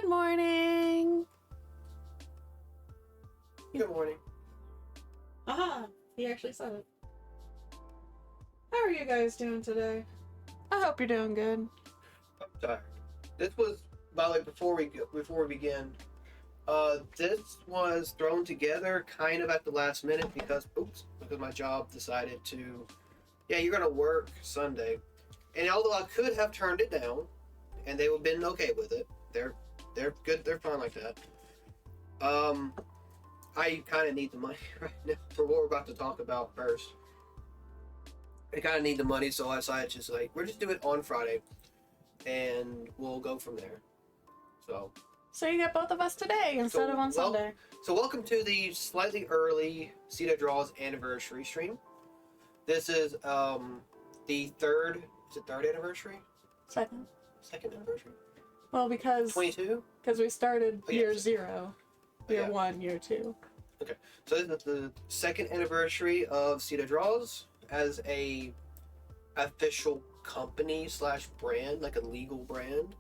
morning. Good morning. Aha, he actually said it. How are you guys doing today? I hope you're doing good. I'm tired. This was, by the way, before we begin, this was thrown together kind of at the last minute because my job decided to, you're gonna work Sunday, and although I could have turned it down, and they would have been okay with it, they're good, they're fine like that. I kind of need the money right now for what we're about to talk about first. I kind of need the money, so I decided just we're just do it on Friday, and we'll go from there. So you get both of us today instead of on Sunday. So welcome to the slightly early Cedar Draws anniversary stream. This is the third anniversary? Second Anniversary? Well, because 22? Because we started year 0. 0, year 1, year 2. Okay, so this is the second anniversary of Cedar Draws as a official company / brand, like a legal brand.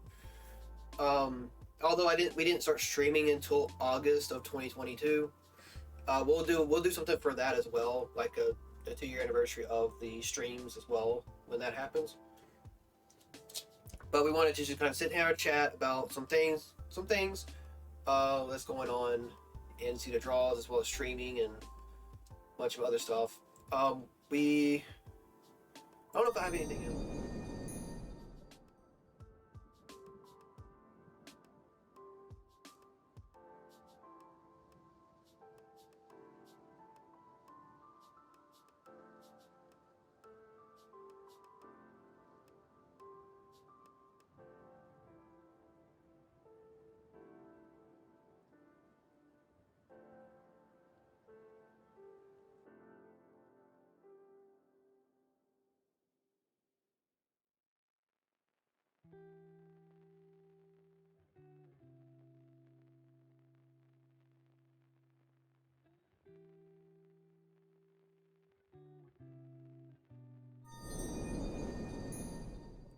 Although we didn't start streaming until August of 2022. We'll do something for that as well, like a 2-year anniversary of the streams as well when that happens. But we wanted to just kind of sit here and chat about some things that's going on in Cedar Draws, as well as streaming and a bunch of other stuff. I don't know if I have anything else.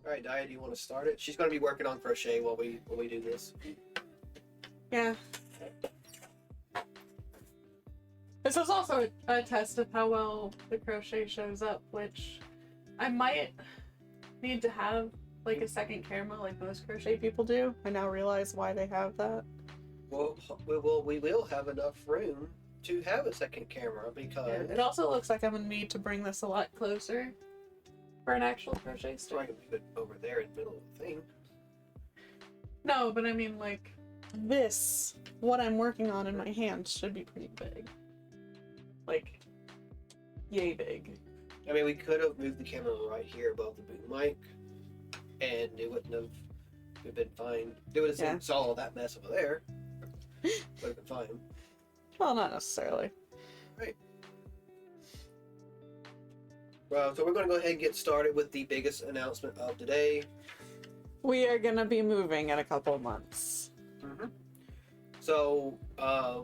All right, Dia, do you want to start it? She's going to be working on crochet while we do this. Yeah. This is also a test of how well the crochet shows up, which I might need to have like a second camera like most crochet people do. I now realize why they have that. Well, we will have enough room to have a second camera because... Yeah, it also looks like I'm going to need to bring this a lot closer for an actual crochet So I stick. can leave it over there in the middle of the thing. No, but I mean like this, what I'm working on in my hand should be pretty big. Like, yay big. I mean, we could have moved the camera right here above the boom mic, and it wouldn't have been fine. It would have saw all that mess over there. Would have been fine. Well, not necessarily. Right. Well, so we're going to go ahead and get started with the biggest announcement of today. We are going to be moving in a couple of months. Mm-hmm. So,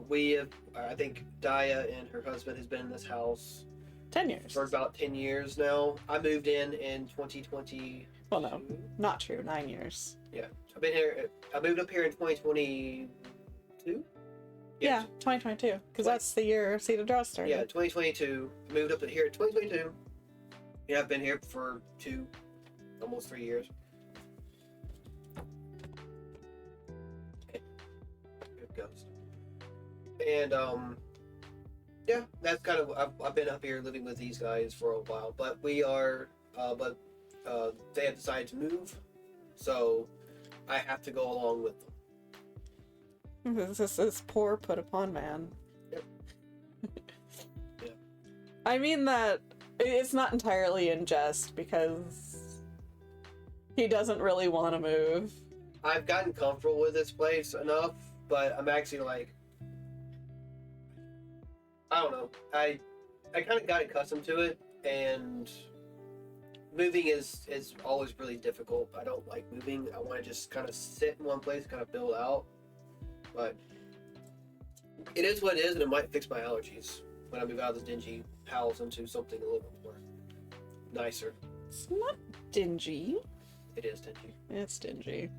we have, I think Dia and her husband has been in this house 10 years. for about 10 years now. I moved in 2020. Well, no, not true. 9 years. Yeah. I moved up here in 2022? Yeah, 2022. Because that's the year Cedar Draws started. Yeah, 2022. Moved up here in 2022. Yeah, I've been here for almost 3 years. Good ghost. And yeah, that's kind of I've been up here living with these guys for a while, but they have decided to move, so I have to go along with them. This is poor put upon man. Yep. Yeah. I mean that it's not entirely in jest because he doesn't really want to move. I've gotten comfortable with this place enough, but I'm actually like, I don't know. I kind of got accustomed to it, and moving is always really difficult. I don't like moving. I want to just kind of sit in one place, kind of build out. But it is what it is, and it might fix my allergies when I move out of this dingy house into something a little bit more nicer. It's not dingy. It is dingy. It's dingy.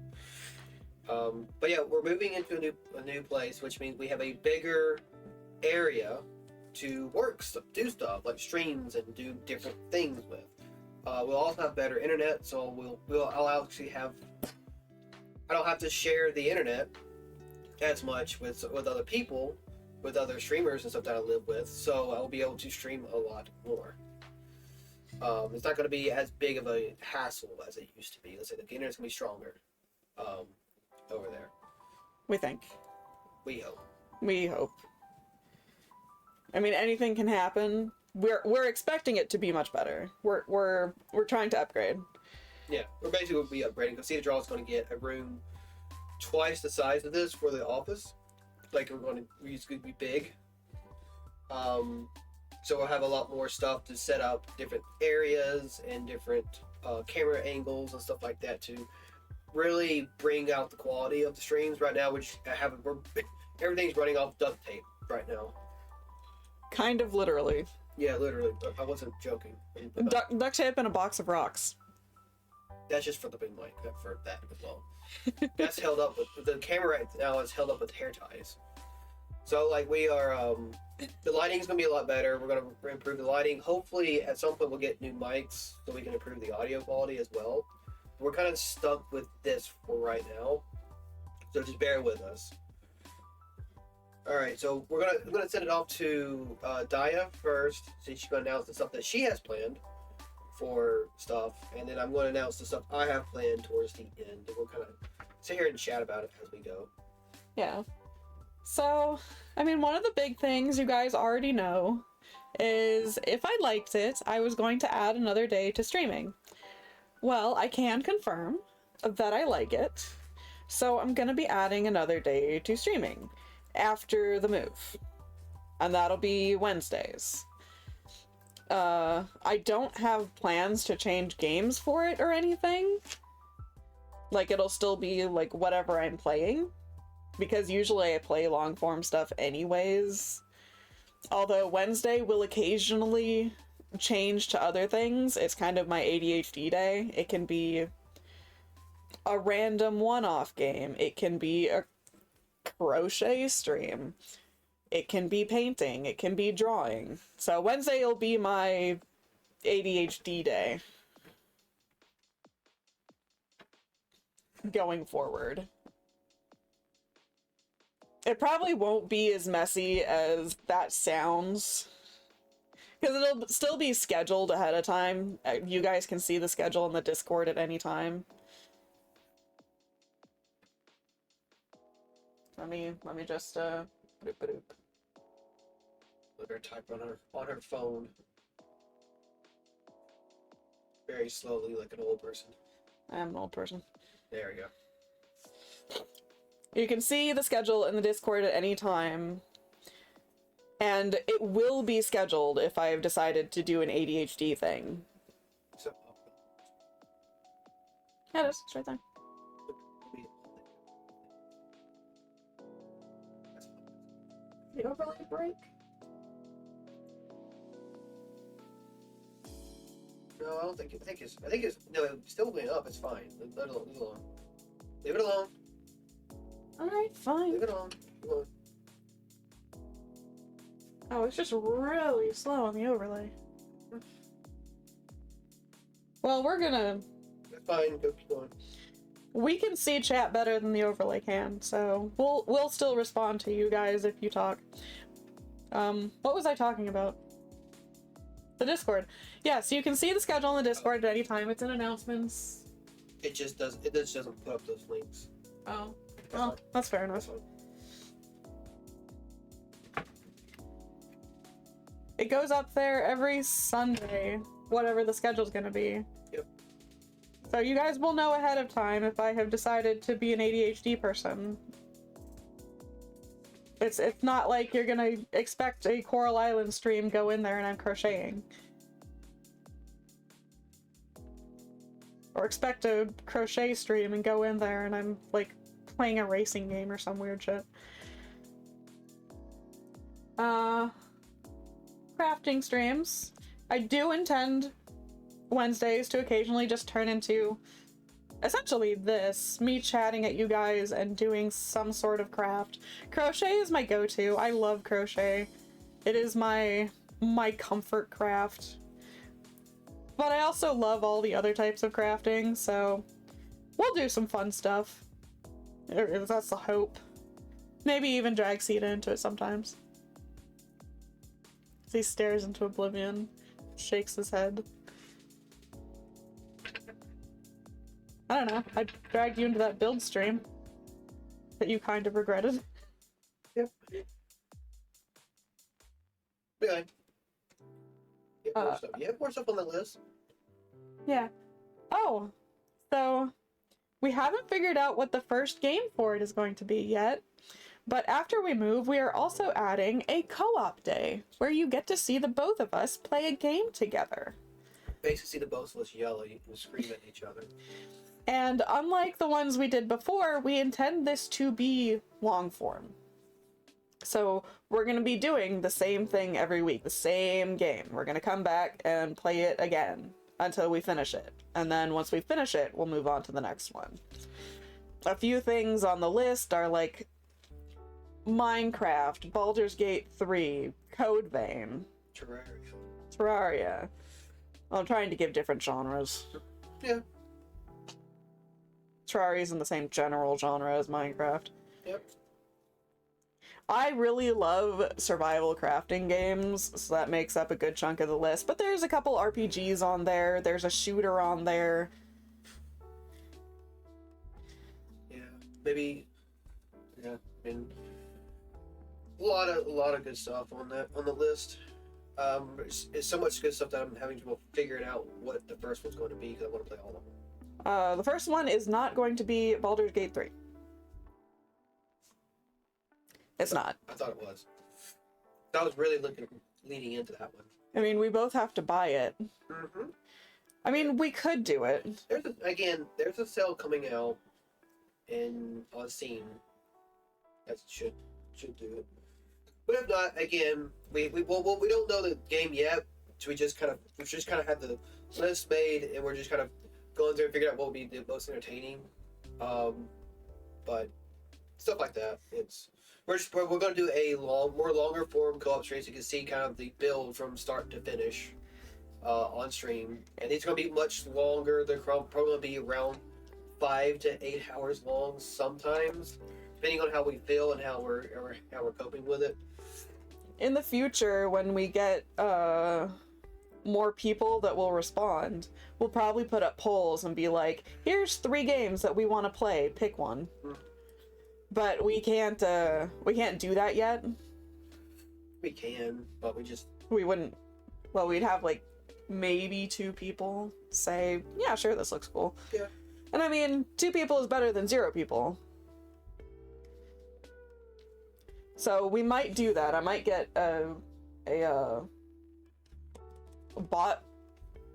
But yeah, we're moving into a new place, which means we have a bigger area to work, do stuff like streams and do different things with. We'll also have better internet, so I'll actually have. I don't have to share the internet as much with other people, with other streamers and stuff that I live with. So I'll be able to stream a lot more. It's not going to be as big of a hassle as it used to be. Let's say the internet's going to be stronger over there. We think. We hope. We hope. I mean, anything can happen. We're expecting it to be much better. We're trying to upgrade. Yeah, we're basically going to be upgrading. Because Cedar Draw is going to get a room twice the size of this for the office. Like we're going to be big. So we'll have a lot more stuff to set up different areas and different camera angles and stuff like that to really bring out the quality of the streams. Right now, everything's running off duct tape right now. Kind of literally. Yeah, literally. I wasn't joking. Duct tape and a box of rocks. That's just for the big mic, not for that as well. That's held up with the camera right now is held up with hair ties. So like we are, the lighting's gonna be a lot better. We're gonna improve the lighting. Hopefully, at some point we'll get new mics so we can improve the audio quality as well. We're kind of stuck with this for right now, so just bear with us. All right, so we're gonna send it off to Daya first, so she's gonna announce the stuff that she has planned for stuff, and then I'm going to announce the stuff I have planned towards the end, and we'll kind of sit here and chat about it as we go. Yeah. So, I mean, one of the big things you guys already know is if I liked it, I was going to add another day to streaming. Well, I can confirm that I like it, so I'm going to be adding another day to streaming after the move, and that'll be Wednesdays. I don't have plans to change games for it or anything. Like, it'll still be, like, whatever I'm playing. Because usually I play long-form stuff anyways. Although Wednesday will occasionally change to other things. It's kind of my ADHD day. It can be a random one-off game. It can be a crochet stream. It can be painting. It can be drawing. So Wednesday will be my ADHD day. Going forward. It probably won't be as messy as that sounds. Because it'll still be scheduled ahead of time. You guys can see the schedule in the Discord at any time. Let me just boop. Let her type on her phone very slowly, like an old person. I am an old person. There we go. You can see the schedule in the Discord at any time. And it will be scheduled if I have decided to do an ADHD thing. So, Yeah, it is. It's right there. The overlay break? no, I don't think. I think it's no. It's still going up. It's fine. Let it alone. Leave it alone. Leave it alone. Alright, fine. Leave it alone. Leave it alone. Oh, it's just really slow on the overlay. Well, we're gonna... That's fine. Go keep going. We can see chat better than the overlay can, so we'll still respond to you guys if you talk. What was I talking about? The Discord. Yeah, so you can see the schedule in the Discord at any time. It's in announcements. It just doesn't. It just doesn't put up those links. Oh. Well, that's fair enough. That's fine. It goes up there every Sunday, whatever the schedule's gonna be. Yep. So you guys will know ahead of time if I have decided to be an ADHD person. It's not like you're gonna expect a Coral Island stream, go in there and I'm crocheting. Or expect a crochet stream and go in there and I'm, like, playing a racing game or some weird shit. Crafting streams. I do intend Wednesdays to occasionally just turn into essentially this, me chatting at you guys and doing some sort of craft. Crochet is my go-to. I love crochet. It is my comfort craft. But I also love all the other types of crafting, so we'll do some fun stuff. That's the hope. Maybe even drag Sita into it sometimes. He stares into oblivion, shakes his head. I don't know. I dragged you into that build stream that you kind of regretted. Yep. Okay. You have more stuff on the list? Yeah. Oh, so we haven't figured out what the first game for it is going to be yet. But after we move, we are also adding a co-op day where you get to see the both of us play a game together. Basically, see the both of us yell and scream at each other. And unlike the ones we did before, we intend this to be long form. So we're going to be doing the same thing every week, the same game. We're going to come back and play it again until we finish it. And then once we finish it, we'll move on to the next one. A few things on the list are like Minecraft, Baldur's Gate 3, Code Vein, Terraria. I'm trying to give different genres. Yeah. Terraria's in the same general genre as Minecraft. Yep. I really love survival crafting games, so that makes up a good chunk of the list. But there's a couple RPGs on there. There's a shooter on there. Yeah. Maybe. Yeah. I mean, a lot of good stuff on the list. It's so much good stuff that I'm having trouble figuring out what the first one's going to be because I want to play all of them. The first one is not going to be Baldur's Gate 3. It's not. I thought it was. I was really leaning into that one. I mean, we both have to buy it. Mm-hmm. I mean, we could do it. There's a sale coming out on Steam that should do it. But if not, again, we don't know the game yet. So we just kind of had the list made, and we're just kind of going through and figuring out what would be the most entertaining. But stuff like that. We're going to do a longer form co-op stream so you can see kind of the build from start to finish on stream. And it's going to be much longer. They're probably going to be around 5 to 8 hours long sometimes, depending on how we feel and how we're coping with it. In the future, when we get more people that will respond, we'll probably put up polls and be like, here's 3 games that we want to play, pick one. But we can't do that yet. We can, but we wouldn't. Well, we'd have like maybe 2 people say, yeah, sure, this looks cool. Yeah. And I mean, 2 people is better than 0 people. So we might do that. I might get a bot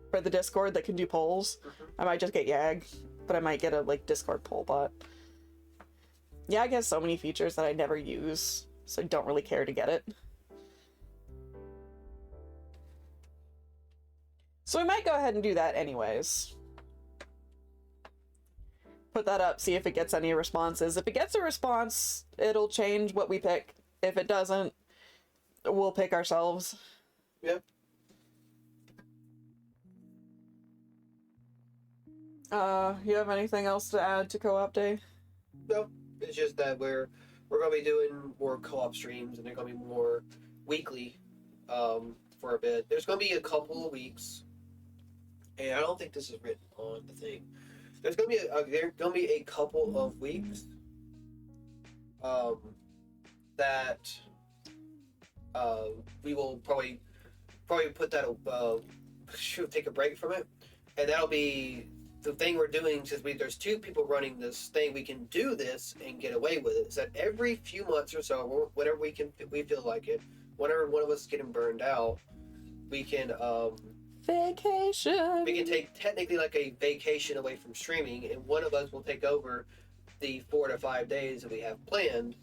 for the Discord that can do polls. I might just get Yag, but I might get a like Discord poll bot. Yag has so many features that I never use, so I don't really care to get it. So we might go ahead and do that anyways. Put that up, see if it gets any responses. If it gets a response, it'll change what we pick. If it doesn't, we'll pick ourselves. Yep. You have anything else to add to Co-op Day? No, it's just that we're going to be doing more co-op streams, and they're going to be more weekly for a bit. There's going to be a couple of weeks, and I don't think this is written on the thing. There's going to be a couple of weeks that we will probably put that take a break from it, and that'll be the thing we're doing. Since there's 2 people running this thing, we can do this and get away with it. Is that every few months or so, whenever we feel like it, whenever one of us is getting burned out, we can vacation. We can take technically like a vacation away from streaming, and one of us will take over the 4 to 5 days that we have planned,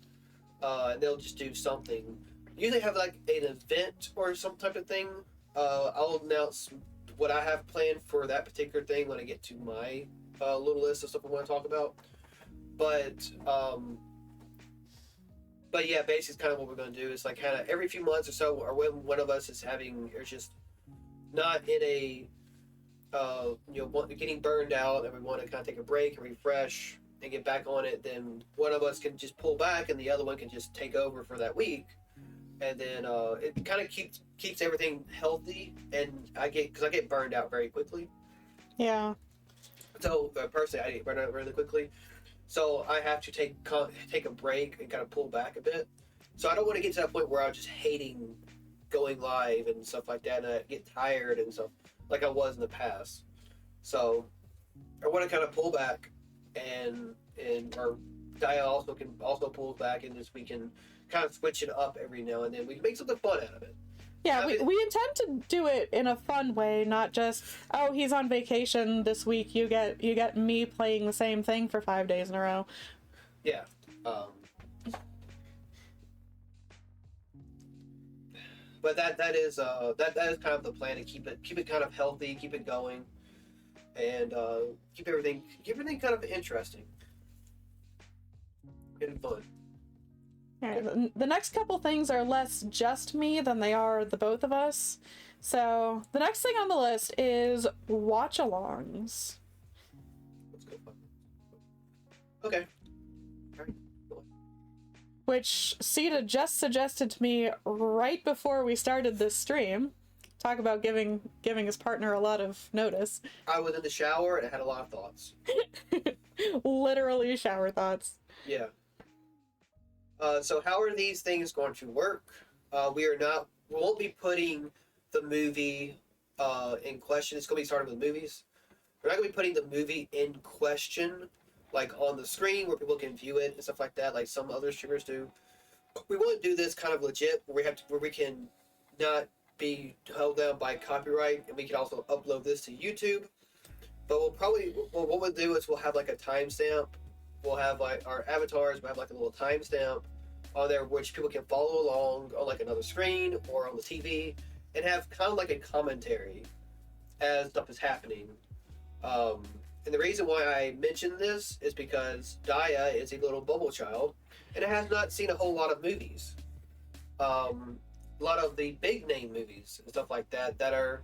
and they'll just do something. Usually have like an event or some type of thing. I'll announce what I have planned for that particular thing when I get to my little list of stuff we want to talk about. But yeah, basically, kind of what we're going to do is like kind of every few months or so, or when one of us is having, or just not in a, getting burned out, and we want to kind of take a break and refresh and get back on it, then one of us can just pull back, and the other one can just take over for that week, and then it kind of keeps everything healthy. And I get burned out very quickly. Yeah. So personally, I get burned out really quickly. So I have to take a break and kind of pull back a bit. So I don't want to get to that point where I'm just hating going live and stuff like that, and I get tired and stuff like I was in the past. So I want to kind of pull back, and or Dia also pull back, and we can kind of switch it up every now and then. We can make something fun out of it. Yeah, we intend to do it in a fun way, not just, oh, he's on vacation this week, you get me playing the same thing for 5 days in a row. Yeah. But that is kind of the plan, to keep it kind of healthy, keep it going, and keep everything kind of interesting and fun. Yeah, the next couple things are less just me than they are the both of us. So the next thing on the list is watch-alongs. Let's go. Okay. All right. Which Sita just suggested to me right before we started this stream. Talk about giving his partner a lot of notice. I was in the shower and I had a lot of thoughts. Literally shower thoughts. Yeah. So how are these things going to work? We won't be putting the movie in question. It's going to be starting with movies. We're not going to be putting the movie in question, like on the screen where people can view it and stuff like that, like some other streamers do. We want to do this kind of legit, where we can not be held down by copyright, and we can also upload this to YouTube. But what we'll do is we'll have like a timestamp. We'll have like our avatars. We'll have like a little timestamp on there, which people can follow along on like another screen or on the TV, and have kind of like a commentary as stuff is happening. And the reason why I mention this is because Dia is a little bubble child and has not seen a whole lot of movies. A lot of the big name movies and stuff like that are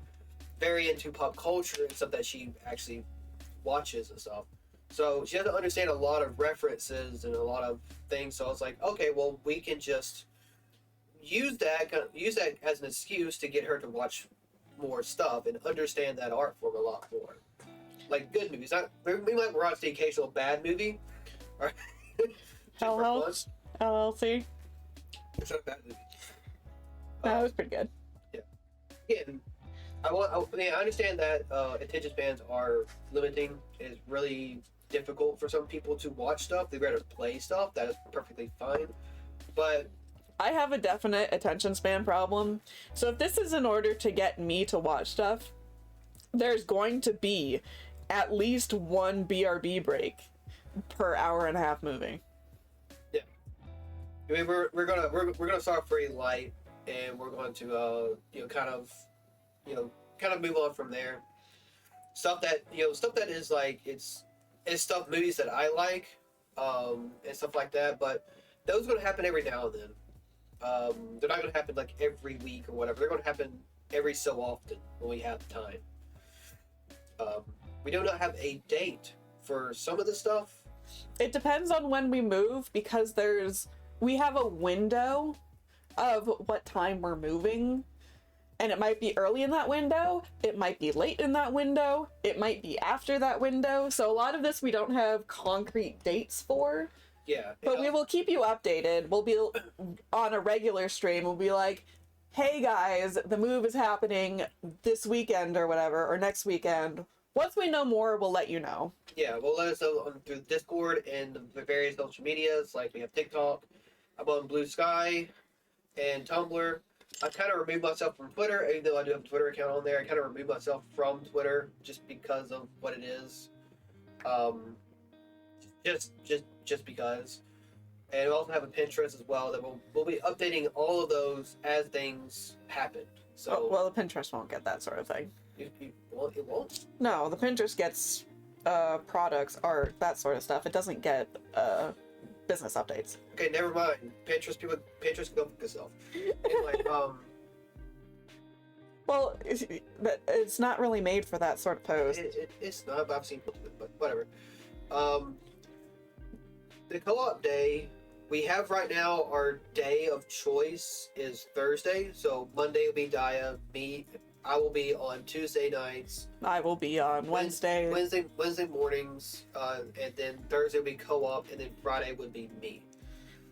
very into pop culture and stuff that she actually watches and stuff. So she has to understand a lot of references and a lot of things. So I was like, okay, well, we can just use that as an excuse to get her to watch more stuff and understand that art form a lot more. Like good movies. We might watch the occasional bad movie. Or LLC. It's not a bad movie. That was pretty good. Yeah. And I understand that attention spans are limiting. It's really difficult for some people to watch stuff. They'd rather play stuff. That is perfectly fine. But I have a definite attention span problem. So if this is in order to get me to watch stuff, there's going to be at least one BRB break per hour and a half movie. Yeah. I mean, we're gonna start very light, and we're going to kind of move on from there. Stuff that is like it's stuff, movies that I like, and stuff like that. But those are going to happen every now and then. They're not going to happen like every week or whatever. They're going to happen every so often when we have time. We do not have a date for some of the stuff. It depends on when we move, because we have a window of what time we're moving. And it might be early in that window, it might be late in that window, it might be after that window. So a lot of this we don't have concrete dates for. Yeah. But we will keep you updated. We'll be on a regular stream. We'll be like, hey guys, the move is happening this weekend or whatever, or next weekend. Once we know more, we'll let you know. Yeah, well, let us know through Discord and the various social medias. Like we have TikTok. I'm on Blue Sky and Tumblr. I kind of removed myself from Twitter, even though I do have a Twitter account on there. I kind of removed myself from Twitter just because of what it is. Just because. And we also have a Pinterest as well that we'll be updating all of those as things happen. So well, the Pinterest won't get that sort of thing. it won't. No, the Pinterest gets products, art, that sort of stuff. It doesn't get business updates. Okay, never mind. Pinterest can go fuck itself. Anyway, Well, it's not really made for that sort of post. it's not, but I've seen people do it, but whatever. The co-op day we have right now, our day of choice is Thursday. So Monday will be Daya. I will be on Tuesday nights. I will be on Wednesday. Wednesday mornings, and then Thursday will be co-op, and then Friday would be me.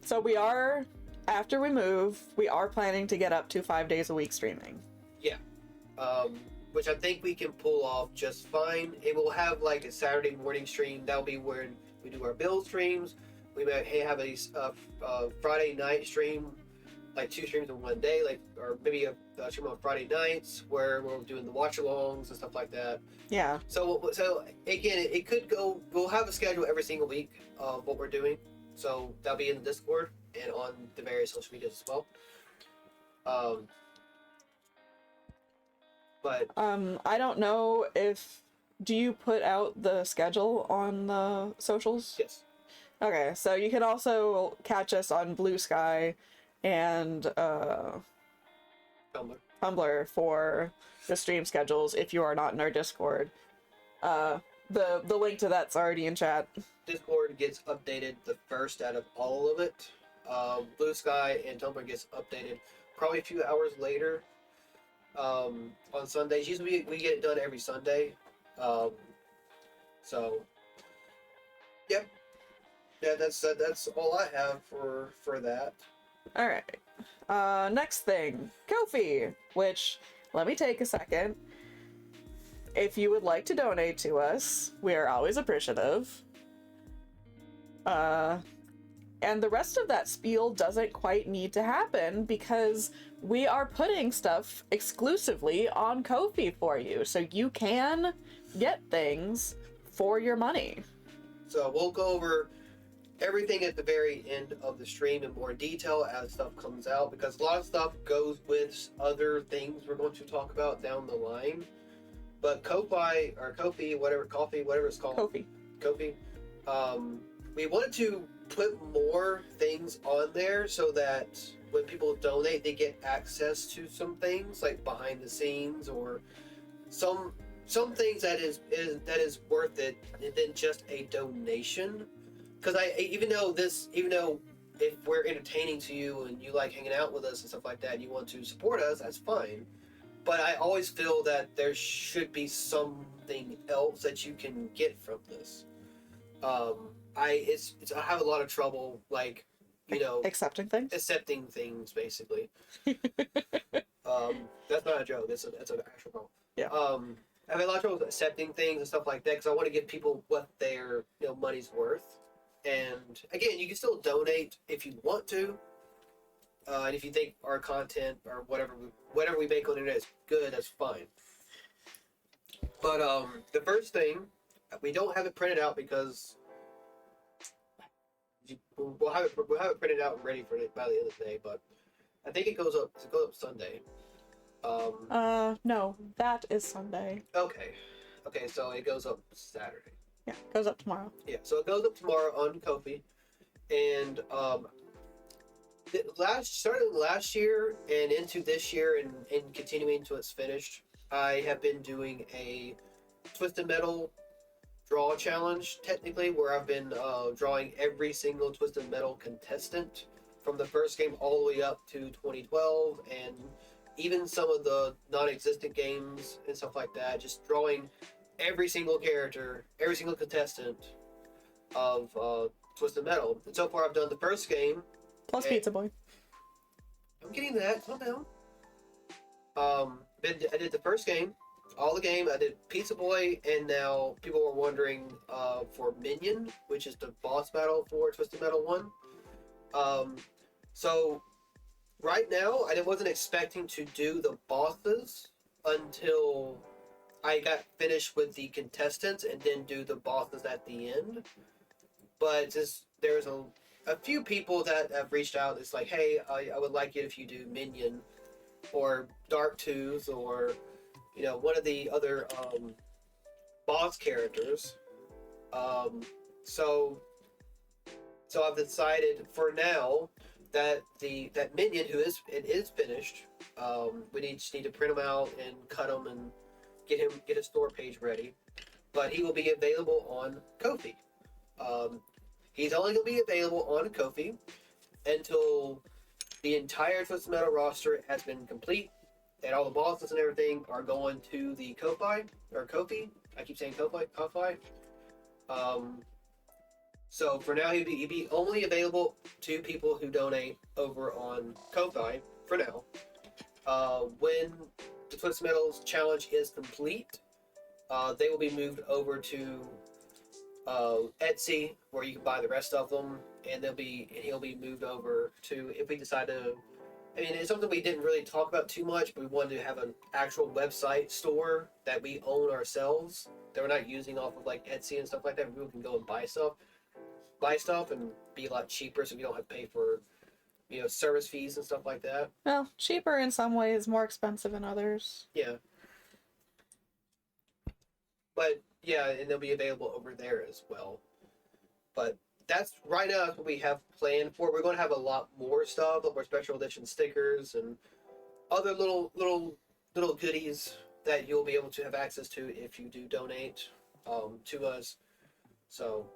So we are, after we move, we are planning to get up to 5 days a week streaming. Yeah. Which I think we can pull off just fine. It will have like a Saturday morning stream. That'll be when we do our build streams. We may have a Friday night stream, like 2 streams in one day, or maybe a stream on Friday nights where we're doing the watch-alongs and stuff like that. Yeah. So again, it could go. We'll have a schedule every single week of what we're doing. So that'll be in the Discord and on the various social medias as well. But I don't know if, do you put out the schedule on the socials? yes. Okay, so you can also catch us on Blue Sky and Tumblr for the stream schedules if you are not in our Discord. The link to that's already in chat. Discord gets updated the first out of all of it. Blue Sky and Tumblr gets updated probably a few hours later. On Sundays, usually we get it done every Sunday. So, yep. Yeah, that's all I have for that. All right. Next thing, Ko-fi, which let me take a second. If you would like to donate to us, we are always appreciative. And the rest of that spiel doesn't quite need to happen because we are putting stuff exclusively on Ko-fi for you, so you can get things for your money. So we'll go over everything at the very end of the stream in more detail as stuff comes out, because a lot of stuff goes with other things we're going to talk about down the line. But Ko-fi, or Ko-fi, whatever it's called. Ko-fi. We wanted to put more things on there so that when people donate, they get access to some things like behind the scenes or some things that is worth it than just a donation. Because even though if we're entertaining to you and you like hanging out with us and stuff like that, and you want to support us, that's fine. But I always feel that there should be something else that you can get from this. I have a lot of trouble, like, Accepting accepting things, basically. That's not a joke. That's an actual problem. Yeah. I have a lot of trouble accepting things and stuff like that because I want to give people what their money's worth. And again, you can still donate if you want to, and if you think our content or whatever we make on the internet is good, that's fine. But the first thing, we don't have it printed out because we'll have it printed out and ready for it by the end of the day. But I think it goes up Sunday. No, that is Sunday. Okay, so it goes up Saturday. Yeah, it goes up tomorrow. Yeah, so it goes up tomorrow on Ko-fi, and starting last year and into this year and continuing until it's finished, I have been doing a Twisted Metal draw challenge, technically, where I've been drawing every single Twisted Metal contestant from the first game all the way up to 2012, and even some of the non-existent games and stuff like that, just drawing every single character, every single contestant of Twisted Metal. And so far I've done the first game. Plus Pizza Boy. I'm getting that, calm down. I did the first game, all the game, I did Pizza Boy, and now people were wondering for Minion, which is the boss battle for Twisted Metal 1. So right now, I wasn't expecting to do the bosses until I got finished with the contestants and then do the bosses at the end. But there's a few people that have reached out. It's like, hey, I would like it if you do Minion or Dark Tooth or one of the other boss characters. Um, so I've decided for now that that minion who is finished. We just need to print him out and cut him and get his store page ready. But he will be available on Ko-fi. He's only going to be available on Ko-fi until the entire Twisted Metal roster has been complete, and all the bosses and everything are going to the Ko-fi or Ko-fi. I keep saying Ko-fi. So for now, he'd be only available to people who donate over on Ko-fi for now. When the Twisted Metals challenge is complete, they will be moved over to Etsy, where you can buy the rest of them, and he'll be moved over to, if we decide to. I mean, it's something we didn't really talk about too much, but we wanted to have an actual website store that we own ourselves, that we're not using off of like Etsy and stuff like that. People can go and buy stuff and be a lot cheaper, so we don't have to pay for, service fees and stuff like that. Well, cheaper in some ways, more expensive in others. Yeah. But yeah, and they'll be available over there as well. But that's right now that's what we have planned for. We're going to have a lot more stuff, a lot more special edition stickers and other little goodies that you'll be able to have access to if you do donate to us. So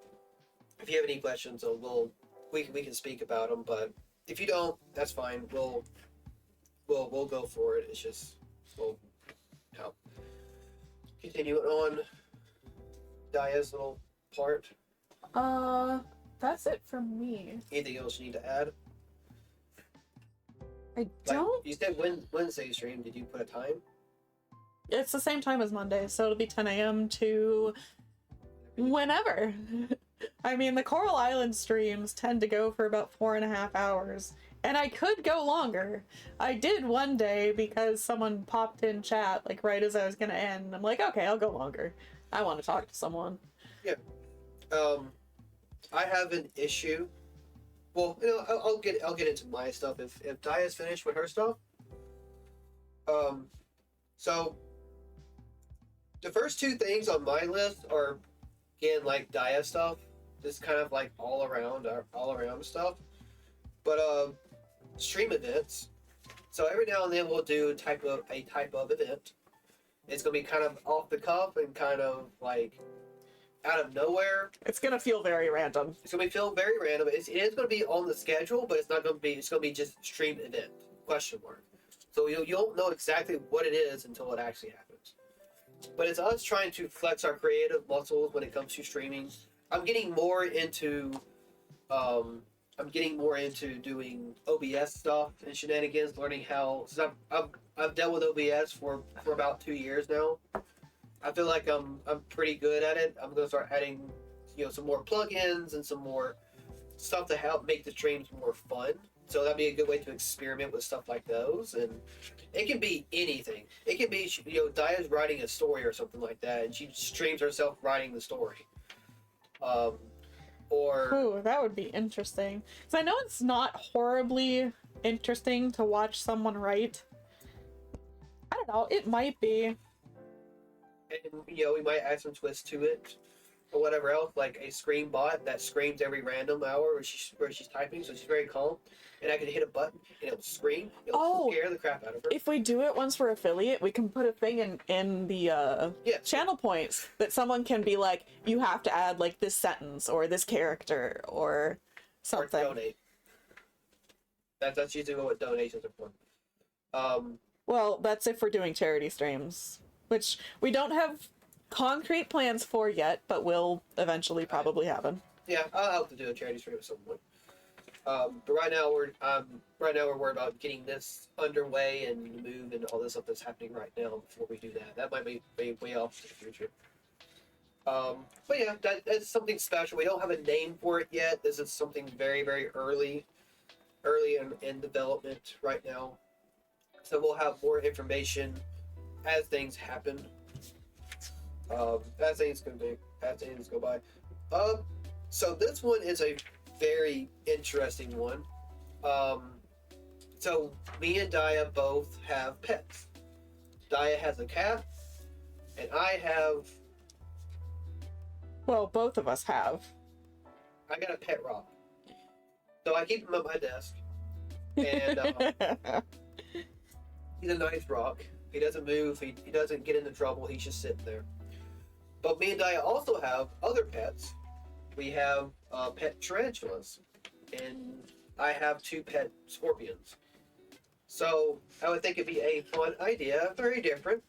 if you have any questions, we can speak about them. But if you don't, that's fine. We'll go for it. It's just continuing on Daya's little part. That's it from me. Anything else you need to add? I don't. Like you said Wednesday stream. Did you put a time? It's the same time as Monday, so it'll be 10 a.m. to whenever. I mean, the Coral Island streams tend to go for about 4.5 hours, and I could go longer. I did one day because someone popped in chat, like, right as I was gonna end. I'm like, okay, I'll go longer. I want to talk to someone. Yeah. I have an issue. Well, I'll get into my stuff if Daya's finished with her stuff. So the first two things on my list are, again, like Daya stuff, just kind of like all around stuff. But stream events. So every now and then we'll do a type of event. It's gonna be kind of off the cuff and kind of like out of nowhere. It's gonna feel very random. It's gonna feel very random. It is gonna be on the schedule, but it's not gonna be. It's gonna be just stream event ? So you don't know exactly what it is until it actually happens. But it's us trying to flex our creative muscles when it comes to streaming. I'm getting more into doing OBS stuff and shenanigans, learning how. So I've dealt with OBS for about 2 years now. I feel like I'm pretty good at it. I'm gonna start adding, some more plugins and some more stuff to help make the streams more fun. So that'd be a good way to experiment with stuff like those. And it can be anything. It can be, Daya's writing a story or something like that, and she streams herself writing the story. Ooh, that would be interesting. Because I know it's not horribly interesting to watch someone write. I don't know, it might be. And, we might add some twists to it or whatever else, like a scream bot that screams every random hour where she's typing, so she's very calm. And I can hit a button and it'll scream. It'll scare the crap out of her. If we do it once for affiliate, we can put a thing in the channel points that someone can be like, you have to add like this sentence or this character or something. Or donate. That's usually what donations are for. Well, that's if we're doing charity streams, which we don't have concrete plans for yet, but will eventually probably happen. Yeah, I'll help to do a charity stream at some point. But right now we're worried about getting this underway and the move and all this stuff that's happening right now before we do that. That might be way off to the future. But yeah, that's something special. We don't have a name for it yet. This is something very, very early in development right now. So we'll have more information as things happen. As things go by. So this one is a very interesting one. So me and Daya both have pets. Daya has a cat, and I have Well, both of us have. I got a pet rock, so I keep him at my desk, and he's a nice rock. He doesn't move. He doesn't get into trouble. He's just sitting there. But me and Dia also have other pets. We have pet tarantulas, and I have 2 pet scorpions. So I would think it'd be a fun idea, very different,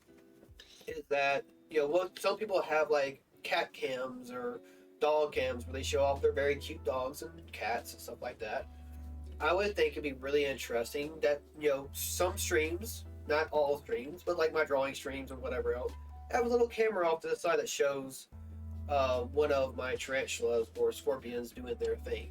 is that, what some people have like cat cams or dog cams where they show off their very cute dogs and cats and stuff like that. I would think it'd be really interesting that, some streams, not all streams, but like my drawing streams or whatever else, have a little camera off to the side that shows one of my tarantulas or scorpions doing their thing.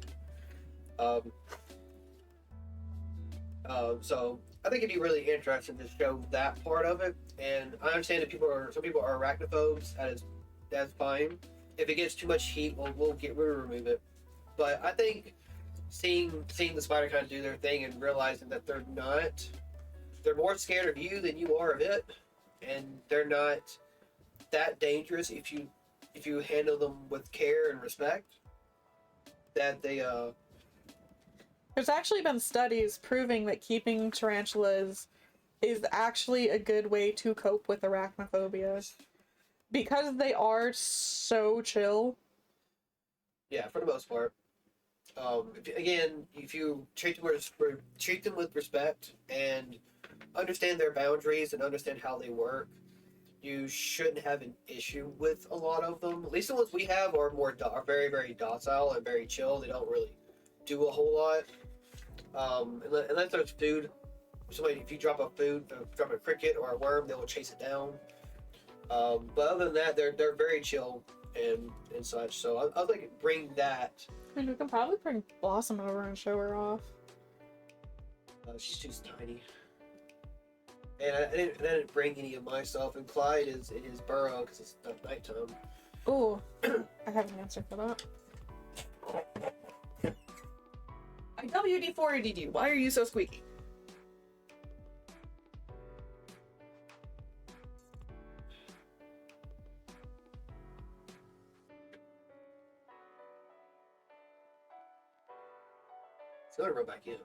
So I think it'd be really interesting to show that part of it. And I understand that some people are arachnophobes. That's fine. If it gets too much heat, we'll remove it. But I think seeing the spider kind of do their thing and realizing that they're more scared of you than you are of it, and they're not that dangerous if you handle them with care and respect. That they There's actually been studies proving that keeping tarantulas is actually a good way to cope with arachnophobia. Because they are so chill. Yeah, for the most part. If you treat them with respect and understand their boundaries and understand how they work, you shouldn't have an issue with a lot of them. At least the ones we have are are very, very docile and very chill. They don't really do a whole lot. Unless there's food. If you drop a cricket or a worm, they will chase it down. But other than that, they're very chill and such. So I was like, bring that. And we can probably bring Blossom over and show her off. She's too tiny. And I didn't bring any of my stuff. And Clyde is in his burrow because it's nighttime. Ooh, I have an answer for that. WD4ADD, why are you so squeaky? It's gonna run back in. It's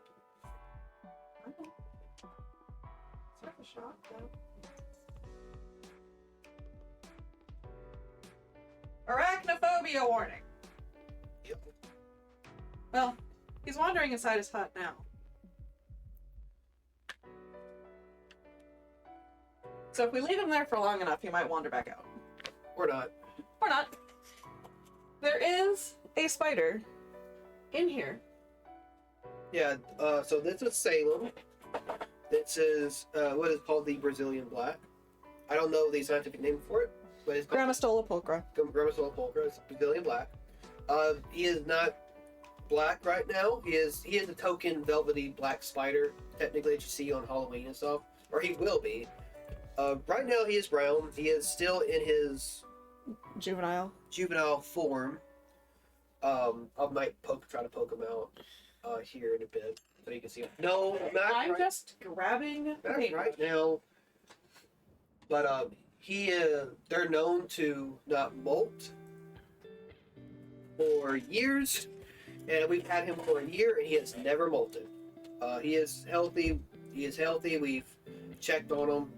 worth a shot, though. Arachnophobia warning. Yep. Well, he's wandering inside his hut now. So if we leave him there for long enough, he might wander back out. Or not. Or not. There is a spider in here. Yeah, so this is Salem. This is what is called the Brazilian black. I don't know the scientific name for it, but it's called Gramistola pulchra. Gramistola pulchra. It's Brazilian black. He is not black right now. He is a token velvety black spider, technically, that you see on Halloween and stuff. Or he will be. Right now he is brown. He is still in his juvenile form. I might try to poke him out here in a bit so you can see him. No, not I'm right, just grabbing the not paper. right now. But they're known to not molt for years, and we've had him for a year, and he has never molted. He is healthy. We've checked on him.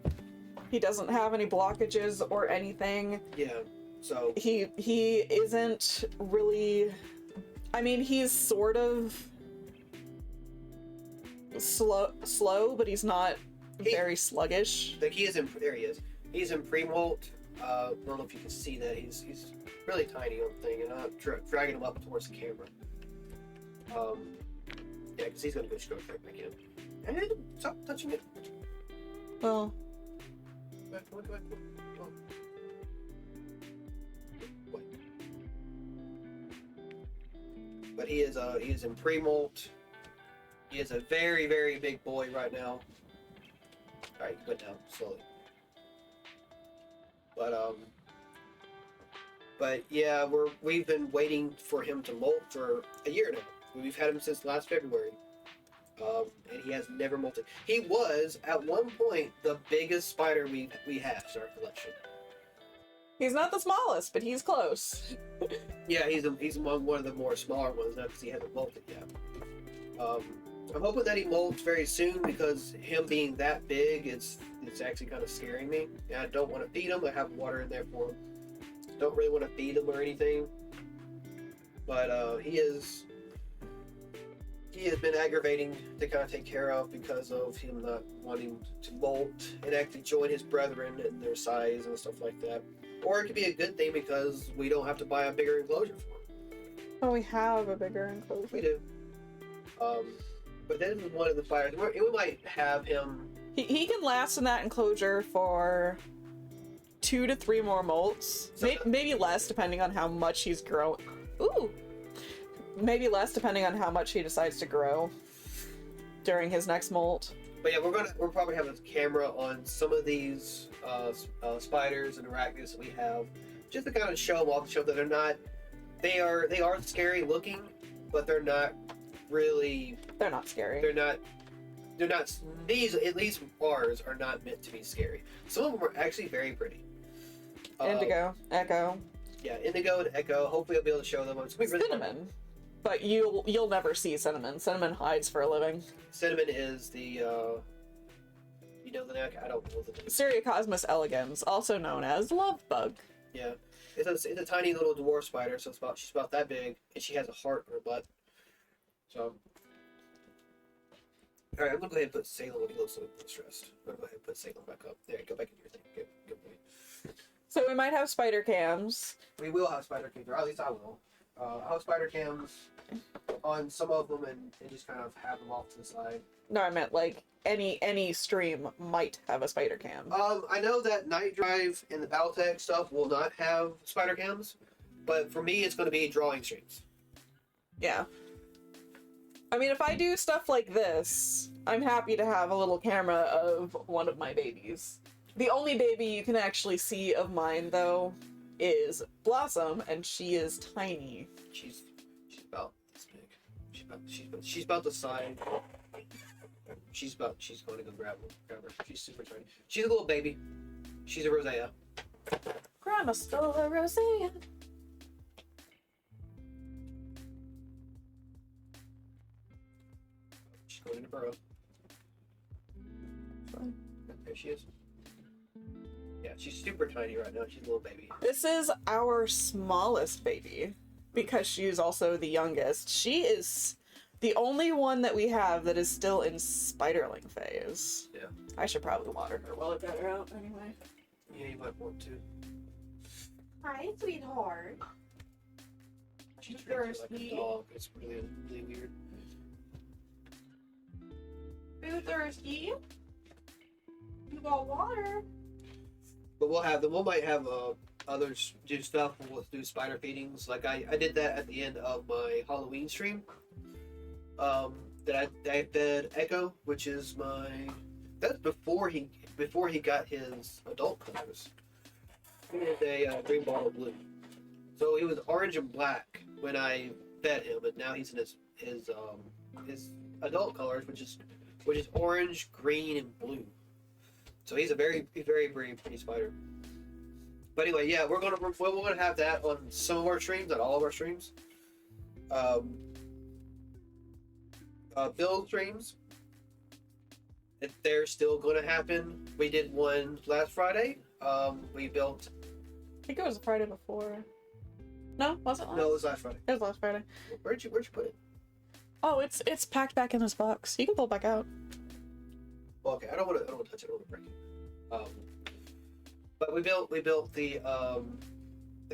He doesn't have any blockages or anything. Yeah. So He isn't really. I mean, he's sort of slow, but he's not very sluggish. like there he is. He's in pre-molt. I don't know if you can see that. He's really tiny on the thing, and I'm dragging him up towards the camera. Yeah, because he's gonna go straight back in. And stop touching it. Well, Go back. Oh. Wait. But he is in pre-molt. He is a very, very big boy right now. Alright, he went down slowly. But yeah, we've been waiting for him to molt for a year now. We've had him since last February. And he has never molted. He was, at one point, the biggest spider we have in our collection. He's not the smallest, but he's close. Yeah, he's among one of the more smaller ones now because he hasn't molted yet. I'm hoping that he molts very soon because him being that big, it's actually kind of scaring me. And I don't want to feed him. I have water in there for him. Don't really want to feed him or anything. But he has been aggravating to kind of take care of because of him not wanting to molt and actually join his brethren in their size and stuff like that. Or it could be a good thing because we don't have to buy a bigger enclosure for him. Oh, we have a bigger enclosure. We do. But this is one of the spiders. We might have him. He can last in that enclosure for 2 to 3 more molts. Maybe less, depending on how much he's growing. Ooh! Maybe less, depending on how much he decides to grow during his next molt. But yeah, we're probably having a camera on some of these spiders and arachnids that we have, just to kind of show them off, to show that they're not. They are scary looking, but they're not really. They're not scary. They're not. These, at least ours, are not meant to be scary. Some of them are actually very pretty. Indigo, Echo. Yeah, Indigo and Echo. Hopefully, I'll be able to show them. It's really Cinnamon. But you'll never see Cinnamon. Cinnamon hides for a living. Cinnamon is the. You know the neck. I don't know the name. Seriocosmus elegans, also known as love bug. Yeah, it's a tiny little dwarf spider. So she's about that big, and she has a heart in her butt. So. Alright, I'm gonna go ahead and put Salem when he looks a little stressed. I'm gonna go ahead and put Salem back up. There, go back in your thing. Good boy. So we might have spider cams. We will have spider cams, or at least I will. I'll have spider cams on some of them and just kind of have them off to the side. No, I meant like any stream might have a spider cam. I know that Night Drive and the Battletech stuff will not have spider cams, but for me it's going to be drawing streams. Yeah. I mean, if I do stuff like this, I'm happy to have a little camera of one of my babies. The only baby you can actually see of mine, though, is Blossom, and she is tiny. She's about this big. She's about the size. She's going to go grab her. She's super tiny. She's a little baby. She's a Rosea. Grandma stole a rosea. She's going into burrow. There she is. Yeah, she's super tiny right now. She's a little baby. This is our smallest baby, because she's also the youngest. She is the only one that we have that is still in spiderling phase. Yeah. I should probably water her while I got her out anyway. Yeah, you might want to. Hi, sweetheart. She's drinking like a dog. It's really, really weird. You thirsty? You got water? But we'll have them. We might have others do stuff. We'll do spider feedings. Like I did that at the end of my Halloween stream. That I fed Echo, which is that's before he got his adult colors. He is a green bottle blue. So he was orange and black when I fed him, but now he's in his adult colors, which is orange, green, and blue. So he's a very, very, very pretty spider. But anyway, yeah, we're gonna have that on some of our streams, not all of our streams. Build streams, if they're still gonna happen. We did one last Friday. We built. I think it was the Friday before. No, was it last? No, it was last Friday. It was last Friday. Where'd you put it? Oh, it's packed back in this box. You can pull it back out. Well, okay, I don't want to touch it. I don't want to break it. But we built the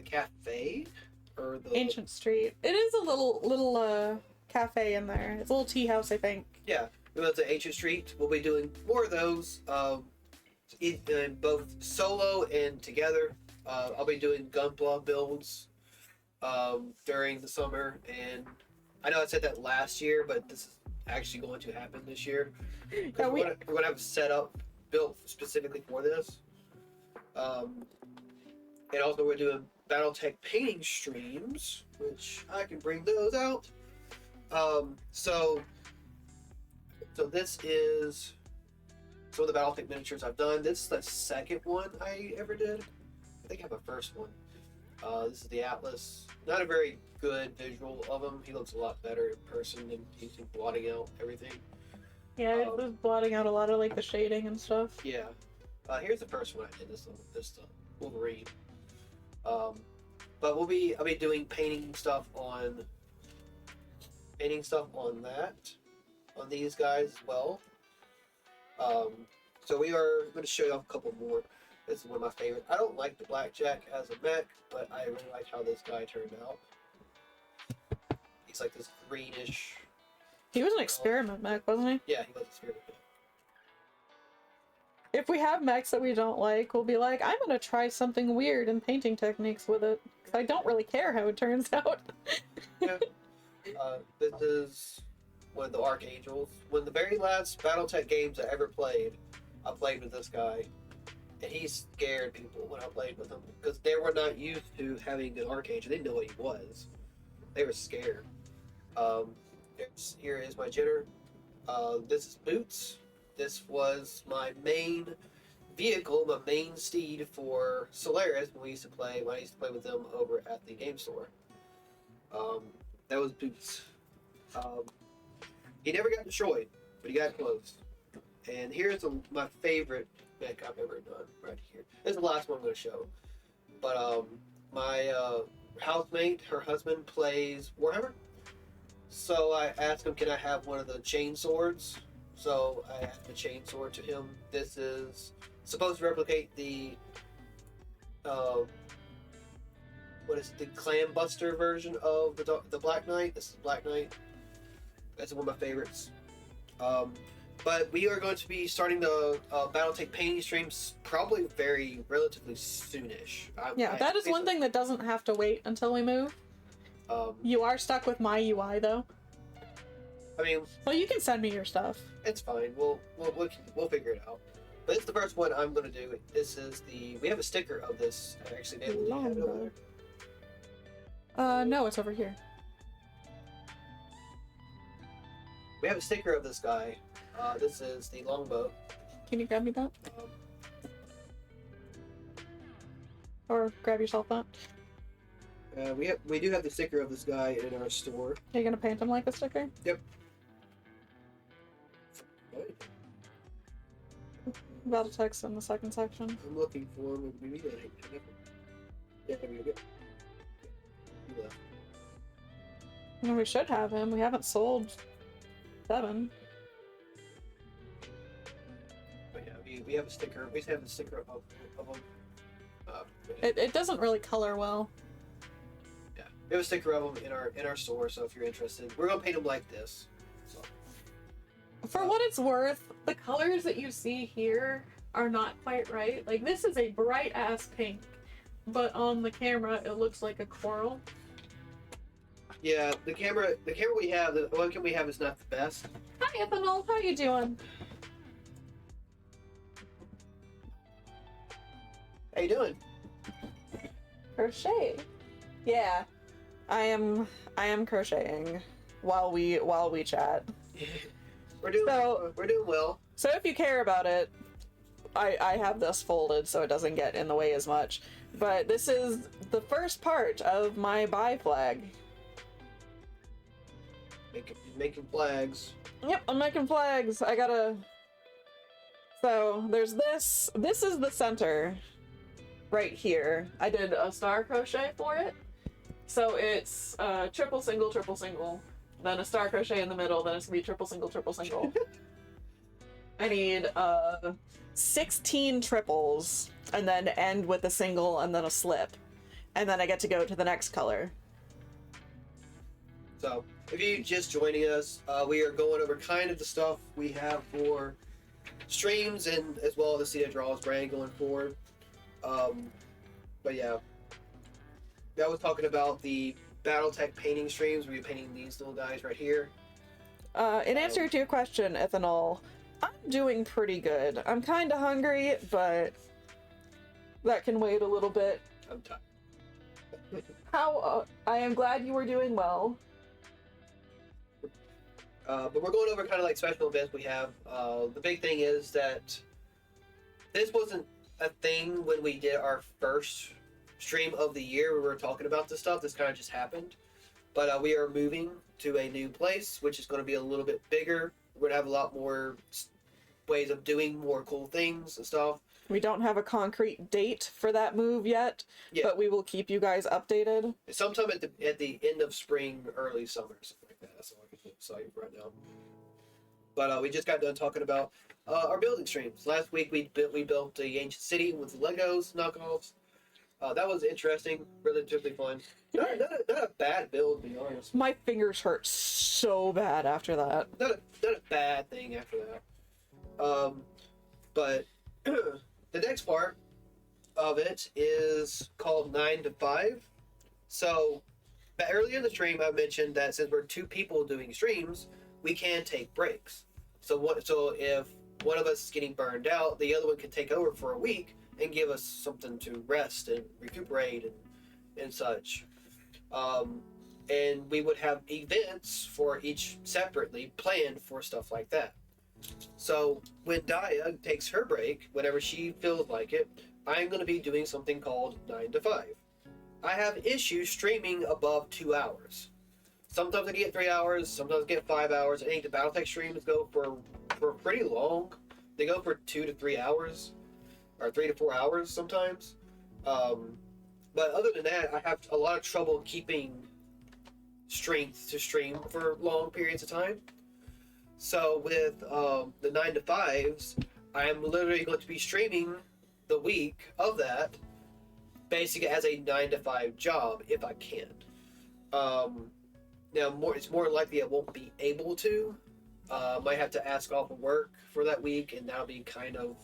cafe or the Ancient Street. It is a little cafe in there. It's a little tea house, I think. Yeah, we built the Ancient Street. We'll be doing more of those, both solo and together. I'll be doing Gunpla builds during the summer, and I know I said that last year, but this is actually going to happen this year. Yeah, We're gonna have a setup built specifically for this. And also we're doing Battletech painting streams, which I can bring those out. So this is some of the Battletech miniatures I've done. This is the second one I ever did. think I have a first one. This is the Atlas. Not a very good visual of him. He looks a lot better in person than he's blotting out everything. Yeah, it was blotting out a lot of like the shading and stuff. Yeah. Here's the first one I did. This Wolverine. But I'll be doing painting stuff on these guys as well. So we are going to show you off a couple more. This is one of my favorites. I don't like the Blackjack as a mech, but I really like how this guy turned out. He's like this greenish. He was an experiment mech, wasn't he? Yeah, he was a spirit mech. If we have mechs that we don't like, we'll be like, I'm gonna try something weird in painting techniques with it. 'Cause I don't really care how it turns out. Yeah. This is one of the Archangels. One of the very last BattleTech games I ever played, I played with this guy. And he scared people when I played with him. Because they were not used to having an Archangel. They didn't know what he was. They were scared. Here is my Jenner. This is Boots. This was my main vehicle, my main steed for Solaris when I used to play with them over at the game store. That was Boots. He never got destroyed, but he got close. And here's my favorite mech I've ever done right here. This is the last one I'm going to show. But my housemate, her husband, plays Warhammer. So I asked him, can I have one of the chain swords? So I asked the chain sword to him. This is supposed to replicate the the Clan Buster version of the Black Knight. This is Black Knight. That's one of my favorites. But we are going to be starting the BattleTech painting streams probably relatively soonish. Yeah, that is one thing that doesn't have to wait until we move. You are stuck with my UI though. I mean, well, you can send me your stuff. It's fine. We'll figure it out. But it's the first one I'm going to do. This is we have a sticker of this. Actually, David, do you have it over there? No, it's over here. We have a sticker of this guy. This is the longbow. Can you grab me that? Or grab yourself that? We do have the sticker of this guy in our store. Are you gonna paint him like a sticker? Yep. BattleTech's in the second section. I'm looking for him. Yeah, there we go. Yeah. And we should have him. We haven't sold 7. But yeah, we have a sticker. We have a sticker of him. It doesn't really color well. Yeah, we have a sticker of him in our store. So if you're interested, we're gonna paint him like this. So. For what it's worth, the colors that you see here are not quite right. Like, this is a bright ass pink, but on the camera it looks like a coral. Yeah, the camera we have, the webcam we have is not the best. Hi, Ethanol. How you doing? How you doing? Crochet. Yeah, I am crocheting while we chat. We're doing well. So if you care about it, I have this folded so it doesn't get in the way as much. But this is the first part of my buy flag. Making flags. Yep, I'm making flags. I gotta... So, there's this. This is the center. Right here. I did a star crochet for it. So it's triple single, then a star crochet in the middle, then it's gonna be triple single. I need 16 triples, and then end with a single and then a slip. And then I get to go to the next color. So, if you're just joining us, we are going over kind of the stuff we have for streams and as well as the CDA Draws brand going forward. But yeah, I was talking about the BattleTech painting streams. We're painting these little guys right here. In answer to your question, Ethanol, I'm doing pretty good. I'm kind of hungry, but that can wait a little bit. I'm tired. I am glad you were doing well. But we're going over kind of like special events we have. The big thing is that this wasn't a thing when we did our first stream of the year, we were talking about this stuff. This kind of just happened. But we are moving to a new place, which is going to be a little bit bigger. We're going to have a lot more ways of doing more cool things and stuff. We don't have a concrete date for that move yet, Yeah. but we will keep you guys updated. Sometime at the end of spring, early summer, something like that. That's all I can tell you right now. But we just got done talking about our building streams. Last week we built the ancient city with Legos knockoffs. That was interesting, relatively fun. Not a bad build, to be honest. My fingers hurt so bad after that. Not a bad thing after that. But the next part of it is called 9 to 5. So, earlier in the stream, I mentioned that since we're 2 people doing streams, we can take breaks. So if one of us is getting burned out, the other one can take over for a week and give us something to rest and recuperate and such. And we would have events for each separately planned for stuff like that. So when Daya takes her break, whenever she feels like it, I'm going to be doing something called 9 to 5. I have issues streaming above 2 hours. Sometimes I get 3 hours, sometimes I get 5 hours. I think the Battletech streams go for pretty long. They go for 2 to 3 hours, or 3 to 4 hours sometimes. But other than that, I have a lot of trouble keeping strength to stream for long periods of time. So with the 9 to 5s, I'm literally going to be streaming the week of that, basically as a 9 to 5 job if I can. Now it's more likely I won't be able to. Might have to ask off of work for that week, and that'll be kind of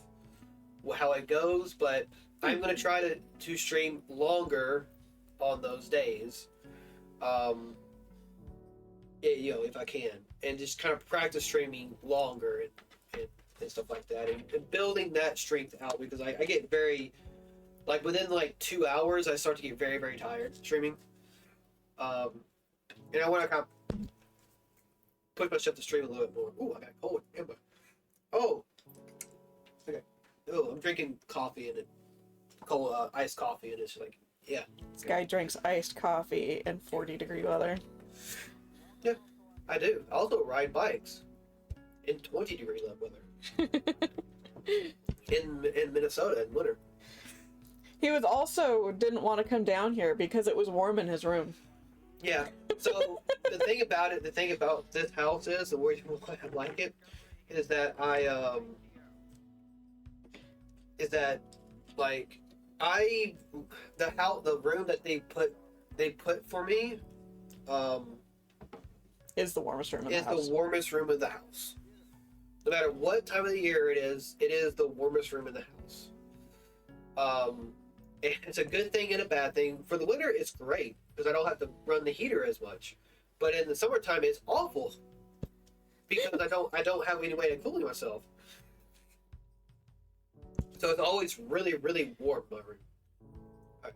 how it goes. But I'm going to try to stream longer on those days, if I can, and just kind of practice streaming longer and stuff like that, and building that strength out, because I get very, like, within like 2 hours I start to get very, very tired streaming, and I want to kind of push myself to stream a little bit more. Ooh, I got cold. Oh, okay. Oh, I'm drinking coffee and cold iced coffee, and it's like, yeah. This guy drinks iced coffee in 40-degree weather. Yeah, I do. I also ride bikes in 20-degree weather in Minnesota in winter. He was also didn't want to come down here because it was warm in his room. Yeah. So the thing about this house is, the reason why I like it, is that the room that they put for me, Is the warmest room in the is house. the warmest room in the house. No matter what time of the year it is the warmest room in the house. And it's a good thing and a bad thing. For the winter, it's great because I don't have to run the heater as much. But in the summertime, it's awful because I don't have any way to cool myself. So it's always really, really warm in my room. Right.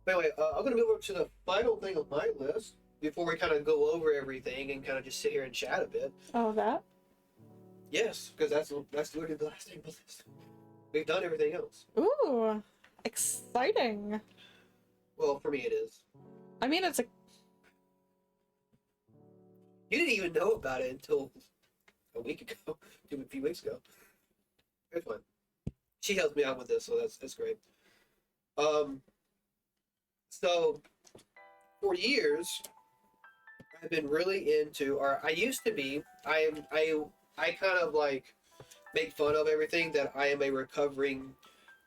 But anyway, I'm going to move over to the final thing on my list before we kind of go over everything and kind of just sit here and chat a bit. Oh, that? Yes, because that's literally the last thing on the list. We've done everything else. Ooh, exciting. Well, for me it is. I mean, it's a... You didn't even know about it until a week ago, a few weeks ago. It's fine. She helps me out with this, so that's great. So for years, I've been really into, or I used to be. I kind of like make fun of everything that I am a recovering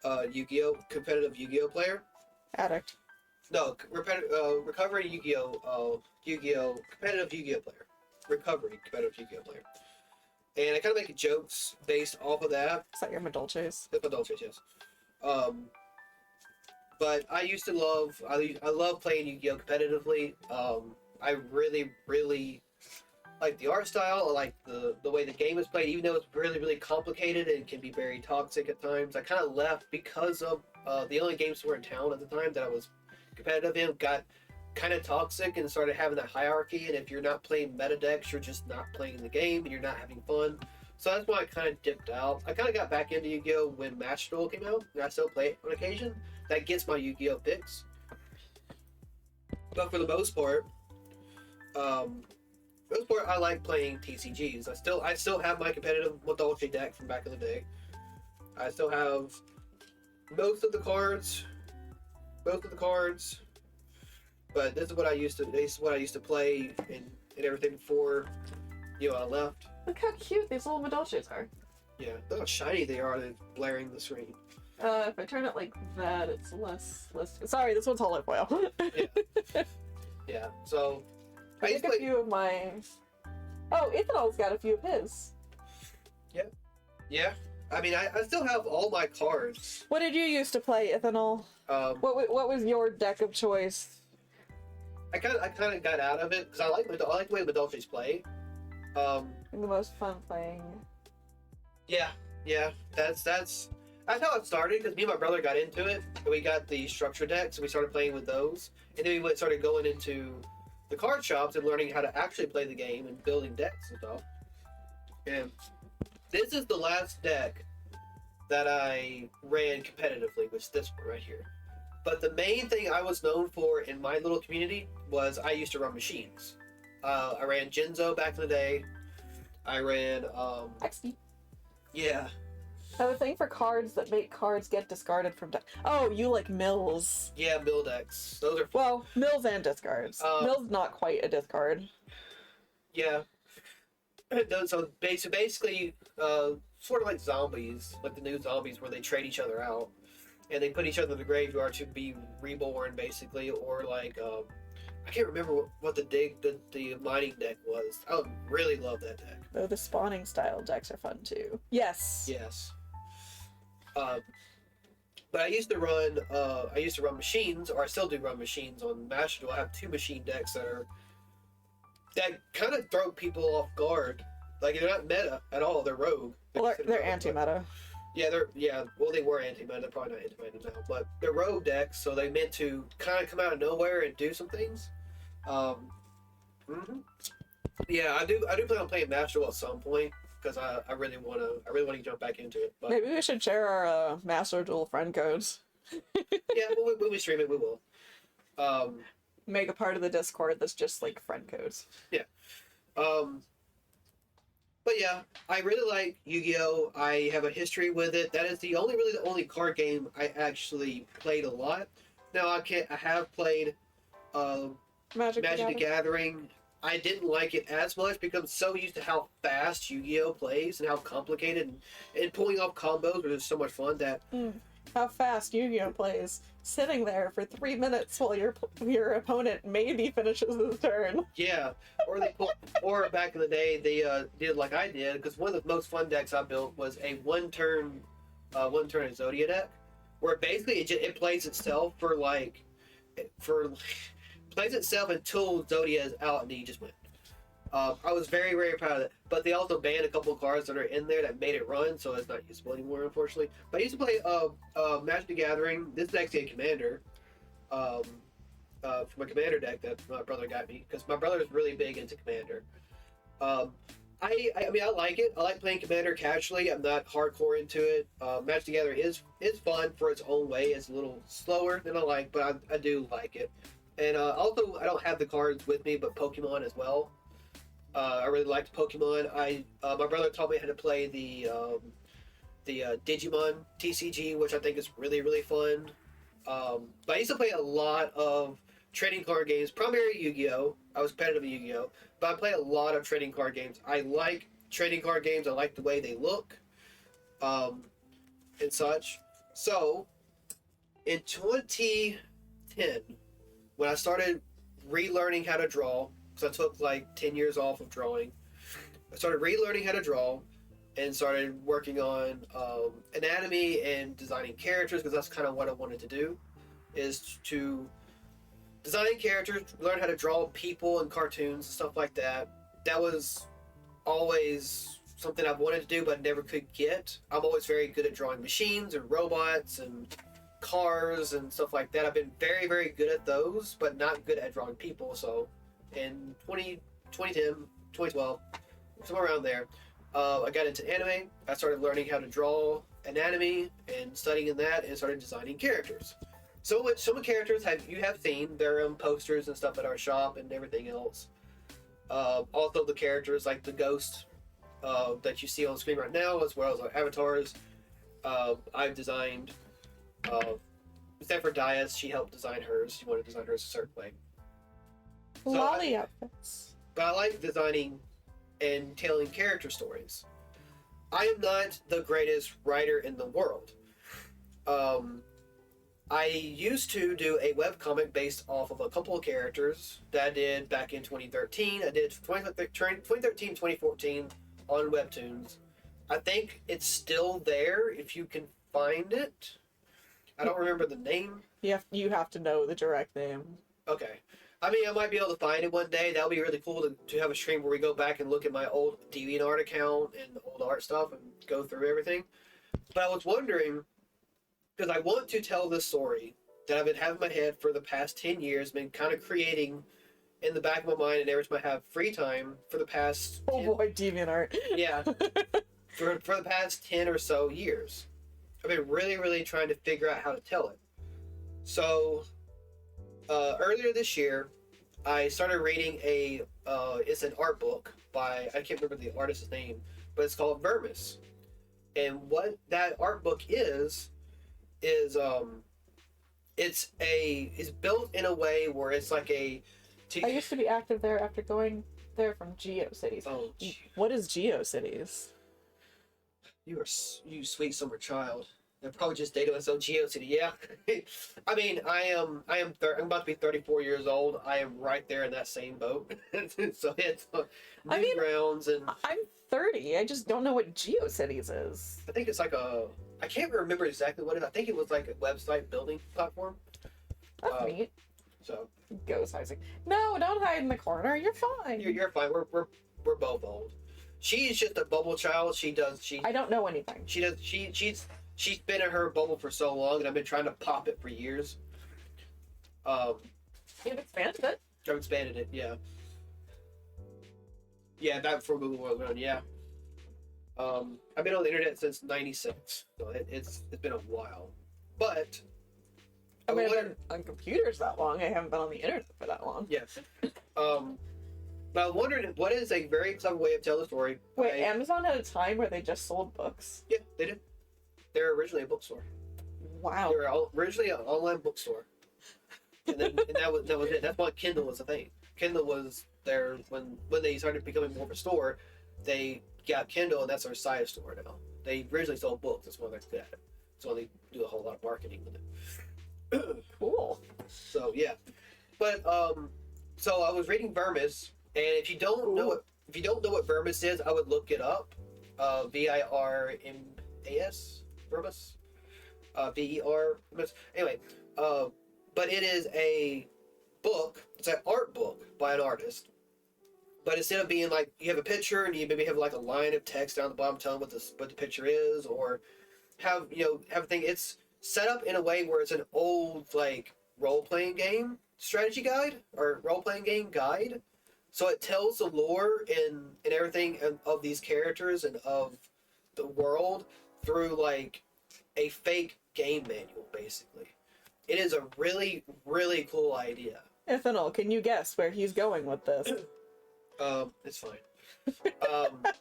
Yu-Gi-Oh! Competitive Yu-Gi-Oh! Player. Addict. No, recovering Yu-Gi-Oh! Competitive Yu-Gi-Oh! Player. Recovering competitive Yu-Gi-Oh! Player. And I kind of make jokes based off of that. Is that your Madolches? That's Madolches, yes. But I used to love, I love playing Yu-Gi-Oh! Competitively. I really, really like the art style. I like the way the game is played, even though it's really, really complicated and can be very toxic at times. I kind of left because of the only games that were in town at the time that I was competitive in got kind of toxic and started having that hierarchy. And if you're not playing meta decks, you're just not playing the game and you're not having fun. So that's why I kind of dipped out. I kind of got back into Yu-Gi-Oh when Master Duel came out, and I still play it on occasion. That gets my Yu-Gi-Oh picks. But for the most part, I like playing TCGs. I still have my competitive Dolce deck from back in the day. I still have most of the cards. But this is what I used to play and everything before I left. Look how cute these little Madolches are. Yeah, look how shiny they are. They're blaring the screen. If I turn it like that, it's less. Sorry, this one's hollow foil. Yeah. So I think a few of my. Oh, Ethanol's got a few of his. Yeah. I mean, I still have all my cards. What did you used to play, Ethanol? What was your deck of choice? I kind of got out of it because I like the way Madolches play. The most fun playing. Yeah. That's how it started because me and my brother got into it. And we got the structure decks and we started playing with those. And then we started going into the card shops and learning how to actually play the game and building decks and stuff. And this is the last deck that I ran competitively, which is this one right here. But the main thing I was known for in my little community was I used to run machines. I ran Genzo back in the day. I ran XP. Yeah. I have a thing for cards that make cards get discarded from deck. Oh, you like mills. Yeah, mill decks. Those are Well, mills and discards. Mills not quite a discard. yeah. So basically, sort of like zombies, like the new zombies, where they trade each other out, and they put each other in the graveyard to be reborn, basically, or like I can't remember what the mining deck was. I would really love that deck. Though the spawning style decks are fun too. Yes. Yes. But I used to run machines, or I still do run machines on Master Duel. I have 2 machine decks that kind of throw people off guard. Like they're not meta at all. They're rogue. Well, they're anti-meta. Yeah, well, they were anti-meta. They're probably not anti-meta now, but they're rogue decks, so they meant to kind of come out of nowhere and do some things. Yeah, I do plan on playing Master Duel at some point because I really want to jump back into it. But Maybe we should share our Master Duel friend codes. yeah, when we stream it, we will. Make a part of the Discord that's just like friend codes. But yeah, I really like Yu-Gi-Oh! I have a history with it. That is the only card game I actually played a lot. Now I have played Magic the Gathering. I didn't like it as much because I'm so used to how fast Yu-Gi-Oh! Plays and how complicated and pulling off combos was just so much fun that How fast Yu-Gi-Oh plays, sitting there for 3 minutes while your opponent maybe finishes his turn. yeah. Or back in the day they did like I did because one of the most fun decks I built was a one turn Exodia deck where basically it plays itself plays itself until Zodia is out and then you just win. I was very, very proud of it. But they also banned a couple of cards that are in there that made it run, so it's not useful anymore, unfortunately. But I used to play Magic the Gathering. This is actually a commander. From a commander deck that my brother got me, because my brother is really big into commander. I mean, I like it. I like playing commander casually. I'm not hardcore into it. Magic the Gathering is fun for its own way. It's a little slower than I like, but I do like it. And also, I don't have the cards with me, but Pokemon as well. I really liked Pokemon. My brother taught me how to play the Digimon TCG, which I think is really, really fun. But I used to play a lot of trading card games, primarily Yu-Gi-Oh! I was competitive in Yu-Gi-Oh! But I play a lot of trading card games. I like trading card games. I like the way they look, and such. So, in 2010, when I started relearning how to draw, because I took like 10 years off of drawing, I started relearning how to draw and started working on anatomy and designing characters, because that's kind of what I wanted to do, is to design characters, learn how to draw people and cartoons and stuff like that. That was always something I've wanted to do but never could get. I'm always very good at drawing machines and robots and cars and stuff like that. I've been very, very good at those, but not good at drawing people. So in 2010, 2012, somewhere around there, I got into anime. I started learning how to draw anatomy and studying that, and started designing characters. So some characters you have seen their posters and stuff at our shop and everything else. Also the characters like the ghost that you see on screen right now, as well as our avatars. I've designed. Except for Dias, she helped design hers. She wanted to design hers a certain way. Lolly outfits. But I like designing and telling character stories. I am not the greatest writer in the world. I used to do a webcomic based off of a couple of characters that I did back in 2013. I did 2013, 2014 on Webtoons. I think it's still there if you can find it. I don't remember the name. You have to know the direct name. Okay. I mean, I might be able to find it one day. That would be really cool to have a stream where we go back and look at my old DeviantArt account and old art stuff and go through everything. But I was wondering, because I want to tell this story that I've been having in my head for the past 10 years, been kind of creating in the back of my mind, and every time I have free time for the past... Oh boy, DeviantArt. Yeah. for the past 10 or so years. I've been really, really trying to figure out how to tell it. So, earlier this year, I started reading it's an art book by, I can't remember the artist's name, but it's called Vermis. And what that art book is it's built in a way where it's like a... I used to be active there after going there from GeoCities. Oh, gee. What is GeoCities? You sweet summer child. They're probably just dating us on GeoCity. Yeah. I mean, I'm about to be 34 years old. I am right there in that same boat. So it's Newgrounds and I'm 30. I just don't know what GeoCities is. I think it's like I can't remember exactly what it is. I think it was like a website building platform. That's neat. So Ghost sizing. No, don't hide in the corner. You're fine. you're fine. We're both old. She's just a bubble child. I don't know anything. She's been in her bubble for so long, and I've been trying to pop it for years. You've expanded it. I've expanded it, yeah. Yeah, back before Google was around, yeah. I've been on the internet since '96, so it's been a while. But I mean, I've been on computers that long. I haven't been on the internet for that long. Yes. But I wondered, what is a very clever way of telling a story? Wait, Amazon had a time where they just sold books? Yeah, they did. They're originally a bookstore. Wow. They were originally an online bookstore. And that was it. That's why Kindle was a thing. Kindle was there when they started becoming more of a store. They got Kindle, and that's their side store now. They originally sold books. That's why they're good at it. That's why they do a whole lot of marketing with it. Cool. So yeah, but so I was reading Vermis, and if you don't know what Vermis is, I would look it up. VIRMAS, Vermis, VER. Anyway, but it is a book. It's an art book by an artist. But instead of being like you have a picture and you maybe have like a line of text down the bottom telling what the picture is, or have everything, it's set up in a way where it's an old like role-playing game strategy guide or role-playing game guide. So it tells the lore and everything of these characters and of the world through like a fake game manual, basically. It is a really, really cool idea. Ethanol, can you guess where he's going with this? It's fine.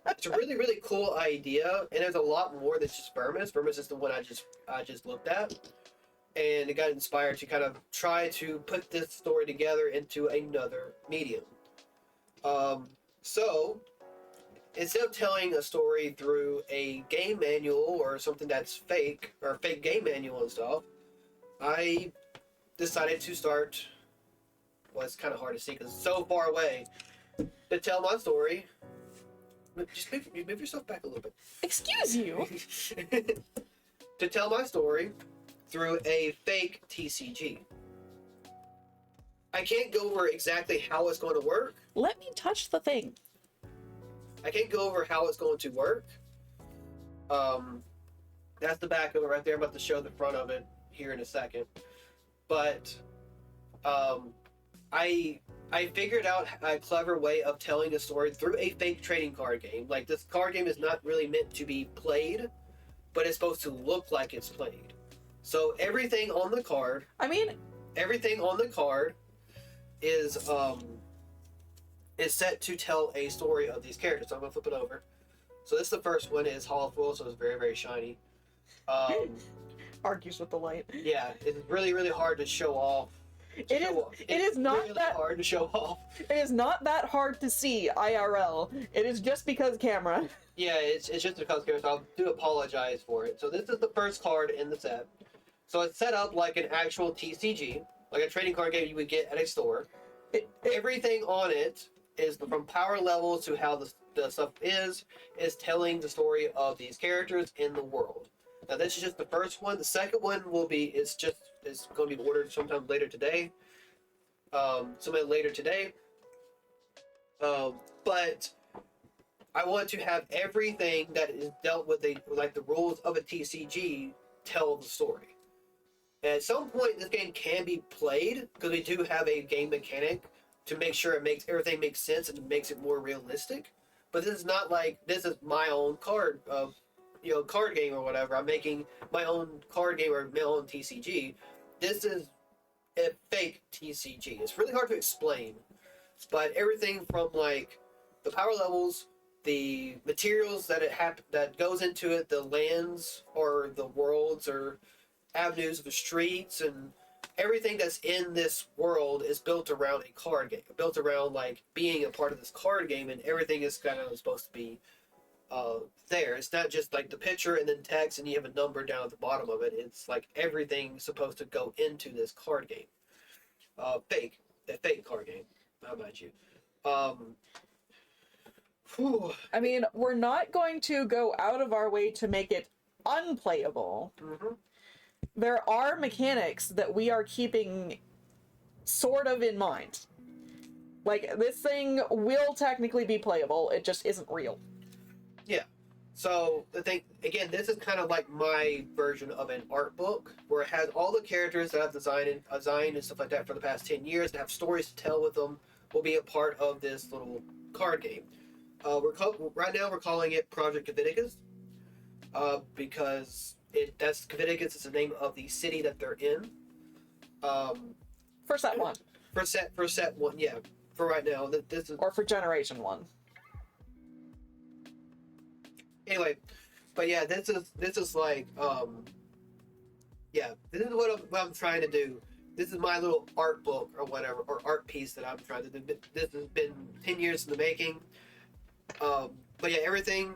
It's a really, really cool idea, and there's a lot more than just Vermis. Vermis is the one I just looked at, and it got inspired to kind of try to put this story together into another medium. So instead of telling a story through a game manual or something that's fake or a fake game manual and stuff, I decided to start. Well, it's kind of hard to see because it's so far away. To tell my story. Just move yourself back a little bit. Excuse you? To tell my story through a fake TCG. I can't go over exactly how it's going to work. Let me touch the thing. I can't go over how it's going to work. That's the back of it right there. I'm about to show the front of it here in a second. But I figured out a clever way of telling a story through a fake trading card game. Like, this card game is not really meant to be played, but it's supposed to look like it's played. So everything on the card, I mean, everything on the card is set to tell a story of these characters. So I'm gonna flip it over. So this is the first one. Is hollow foil, so it's very, very shiny. argues with the light. Yeah, it's really, really hard to show off. It is not really that hard to show off. It is not that hard to see IRL. It is just because camera. Yeah, it's just because I do apologize for it. So this is the first card in the set. So it's set up like an actual TCG, like a trading card game you would get at a store. Everything on it is from power levels to how the stuff is telling the story of these characters in the world. Now this is just the first one. The second one is going to be ordered sometime later today. But I want to have everything that is dealt with like the rules of a TCG tell the story. And at some point, this game can be played because we do have a game mechanic to make sure everything makes sense and makes it more realistic. But this is not like this is my own card game or whatever. I'm making my own card game or my own TCG. This is a fake TCG. It's really hard to explain, but everything from like the power levels, the materials that goes into it, the lands or the worlds or avenues of the streets, and everything that's in this world is built around a card game, built around like being a part of this card game, and everything is kind of supposed to be there. It's not just like the picture and then text and you have a number down at the bottom of it. It's like everything's supposed to go into this card game. Fake card game. How about you? I mean, we're not going to go out of our way to make it unplayable. Mm-hmm. There are mechanics that we are keeping sort of in mind. Like, this thing will technically be playable, it just isn't real. Yeah. So the thing, again, this is kind of like my version of an art book where it has all the characters that I've designed and stuff like that for the past 10 years and have stories to tell with them will be a part of this little card game. Right now we're calling it Project Caviticus because that's Caviticus is the name of the city that they're in. For set one. For set one, yeah. For right now, this is. Or for generation one. Anyway, but yeah, this is like yeah, this is what I'm trying to do. This is my little art book or whatever, or art piece that I'm trying to do. This has been 10 years in the making. But yeah, everything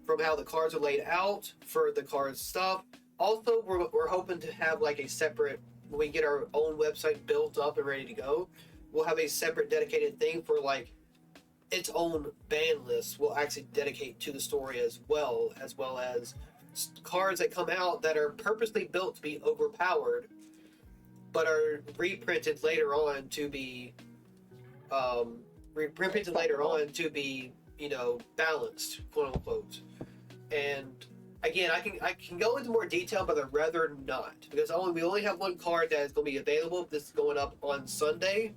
from how the cards are laid out for the cards stuff. Also, we're hoping to have like a separate, when we get our own website built up and ready to go, we'll have a separate dedicated thing for like its own ban list we'll actually dedicate to the story as well as cards that come out that are purposely built to be overpowered but are reprinted later on to be balanced, quote unquote. And again, I can go into more detail, but I'd rather not, because we only have one card that is going to be available. This is going up on Sunday.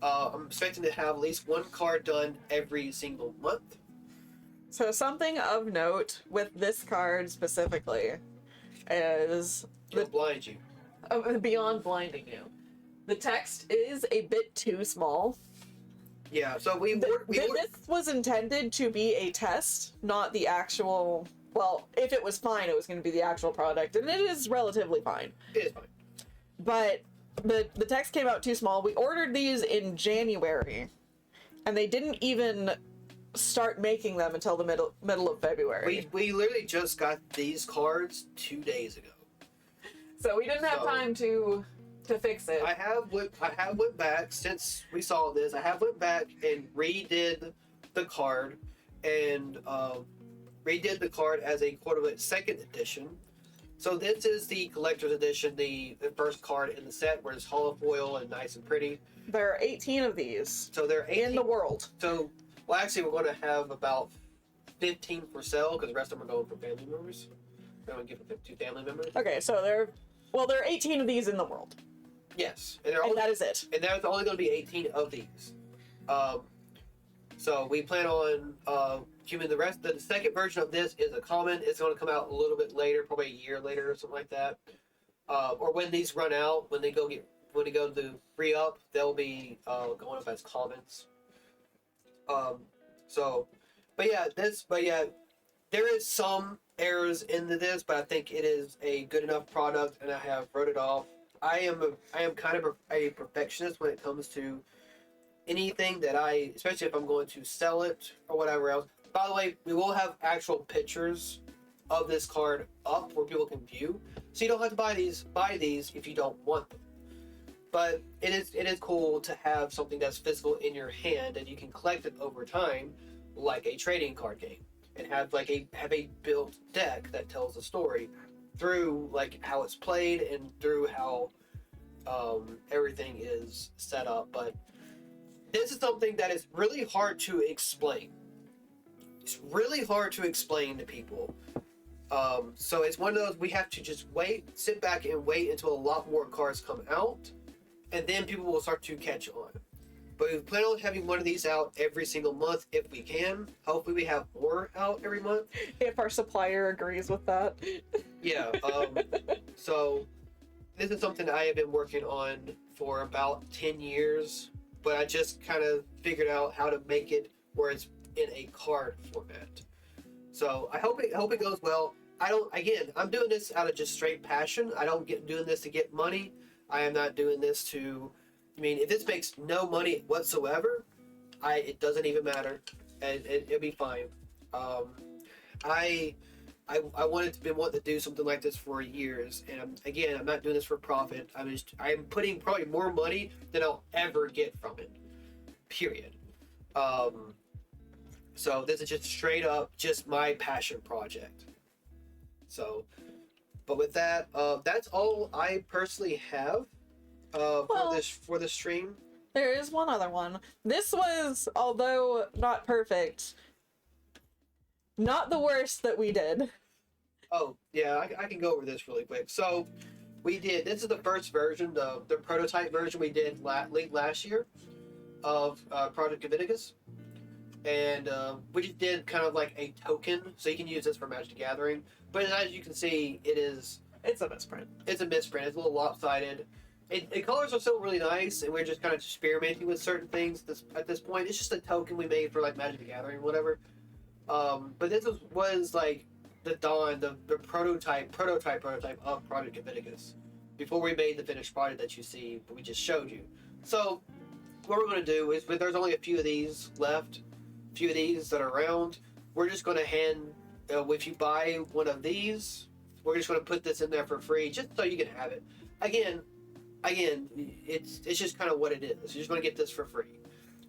I'm expecting to have at least one card done every single month. So something of note with this card specifically is It'll blind you. beyond blinding you. The text is a bit too small. Yeah, so this was intended to be a test, not the actual. Well, if it was fine, it was going to be the actual product, and it is relatively fine. It is fine. But the text came out too small. We ordered these in January, and they didn't even start making them until the middle of February. We literally just got these cards 2 days ago. So we didn't have time to fix it. I have went back since we saw this. I have went back and redid the card and redid the card as a quote-unquote second edition. So this is the collector's edition, the first card in the set, where it's hollow foil and nice and pretty. There are 18 of these. So there are 18 in the world. So, well, actually, we're going to have about 15 for sale because the rest of them are going for family members. We're going to give them to family members. Okay, so there are 18 of these in the world. Yes, and And that is it. there's only going to be 18 of these. So we plan on queuing the rest. The second version of this is a common. It's going to come out a little bit later, probably a year later or something like that. Or when these run out, when they go to re-up, they'll be going up as commons. But yeah, there is some errors into this, but I think it is a good enough product, and I have wrote it off. I am kind of a perfectionist when it comes to anything that especially if I'm going to sell it or whatever else. By the way, we will have actual pictures of this card up where people can view, so you don't have to buy these if you don't want them. But it is cool to have something that's physical in your hand and you can collect it over time, like a trading card game, and have a built deck that tells a story through like how it's played and through how everything is set up. But this is something that is really hard to explain. It's really hard to explain to people. So it's one of those we have to just sit back and wait until a lot more cards come out, and then people will start to catch on. But we plan on having one of these out every single month if we can. Hopefully we have more out every month. If our supplier agrees with that. Yeah. So this is something I have been working on for about 10 years, but I just kind of figured out how to make it where it's in a card format. So I hope it goes well. I'm doing this out of just straight passion. I don't doing this to get money. I am not doing this to, if this makes no money whatsoever, it doesn't even matter, and it'll be fine. I been wanting to do something like this for years, and I'm not doing this for profit. I'm putting probably more money than I'll ever get from it. Period. So this is just straight up just my passion project. So, but with that, that's all I personally have for this stream. There is one other one. This was, although not perfect, not the worst that we did. Oh, yeah, I can go over this really quick. So, this is the first version, the prototype version we did late last year of Project Leviticus. And we just did kind of like a token, so you can use this for Magic the Gathering. But as you can see, it's a misprint. It's a misprint. It's a little lopsided. The colors are still really nice, and we're just kind of experimenting with certain things at this point. It's just a token we made for like Magic the Gathering, whatever. But this was like the prototype of Project Leviticus before we made the finished product that you see, but we just showed you. So what we're going to do is, there's only a few of these left, few of these that are around. We're just going to if you buy one of these, we're just going to put this in there for free, just so you can have it. Again, it's just kind of what it is. You're just going to get this for free.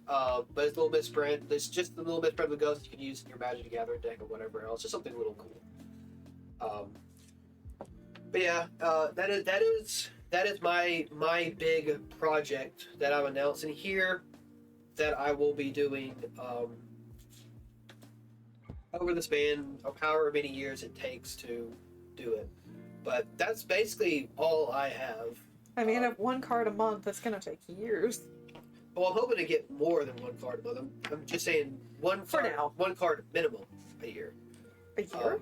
But it's a little misprint. It's just a little misprint of the ghost you can use in your Magic the Gathering deck or whatever else. Just something a little cool. But yeah, that is my big project that I'm announcing here, that I will be doing over the span of however many years it takes to do it. But that's basically all I have. If one card a month, it's gonna take years. Well, I'm hoping to get more than one card a month. I'm just saying one card minimum a year. A year?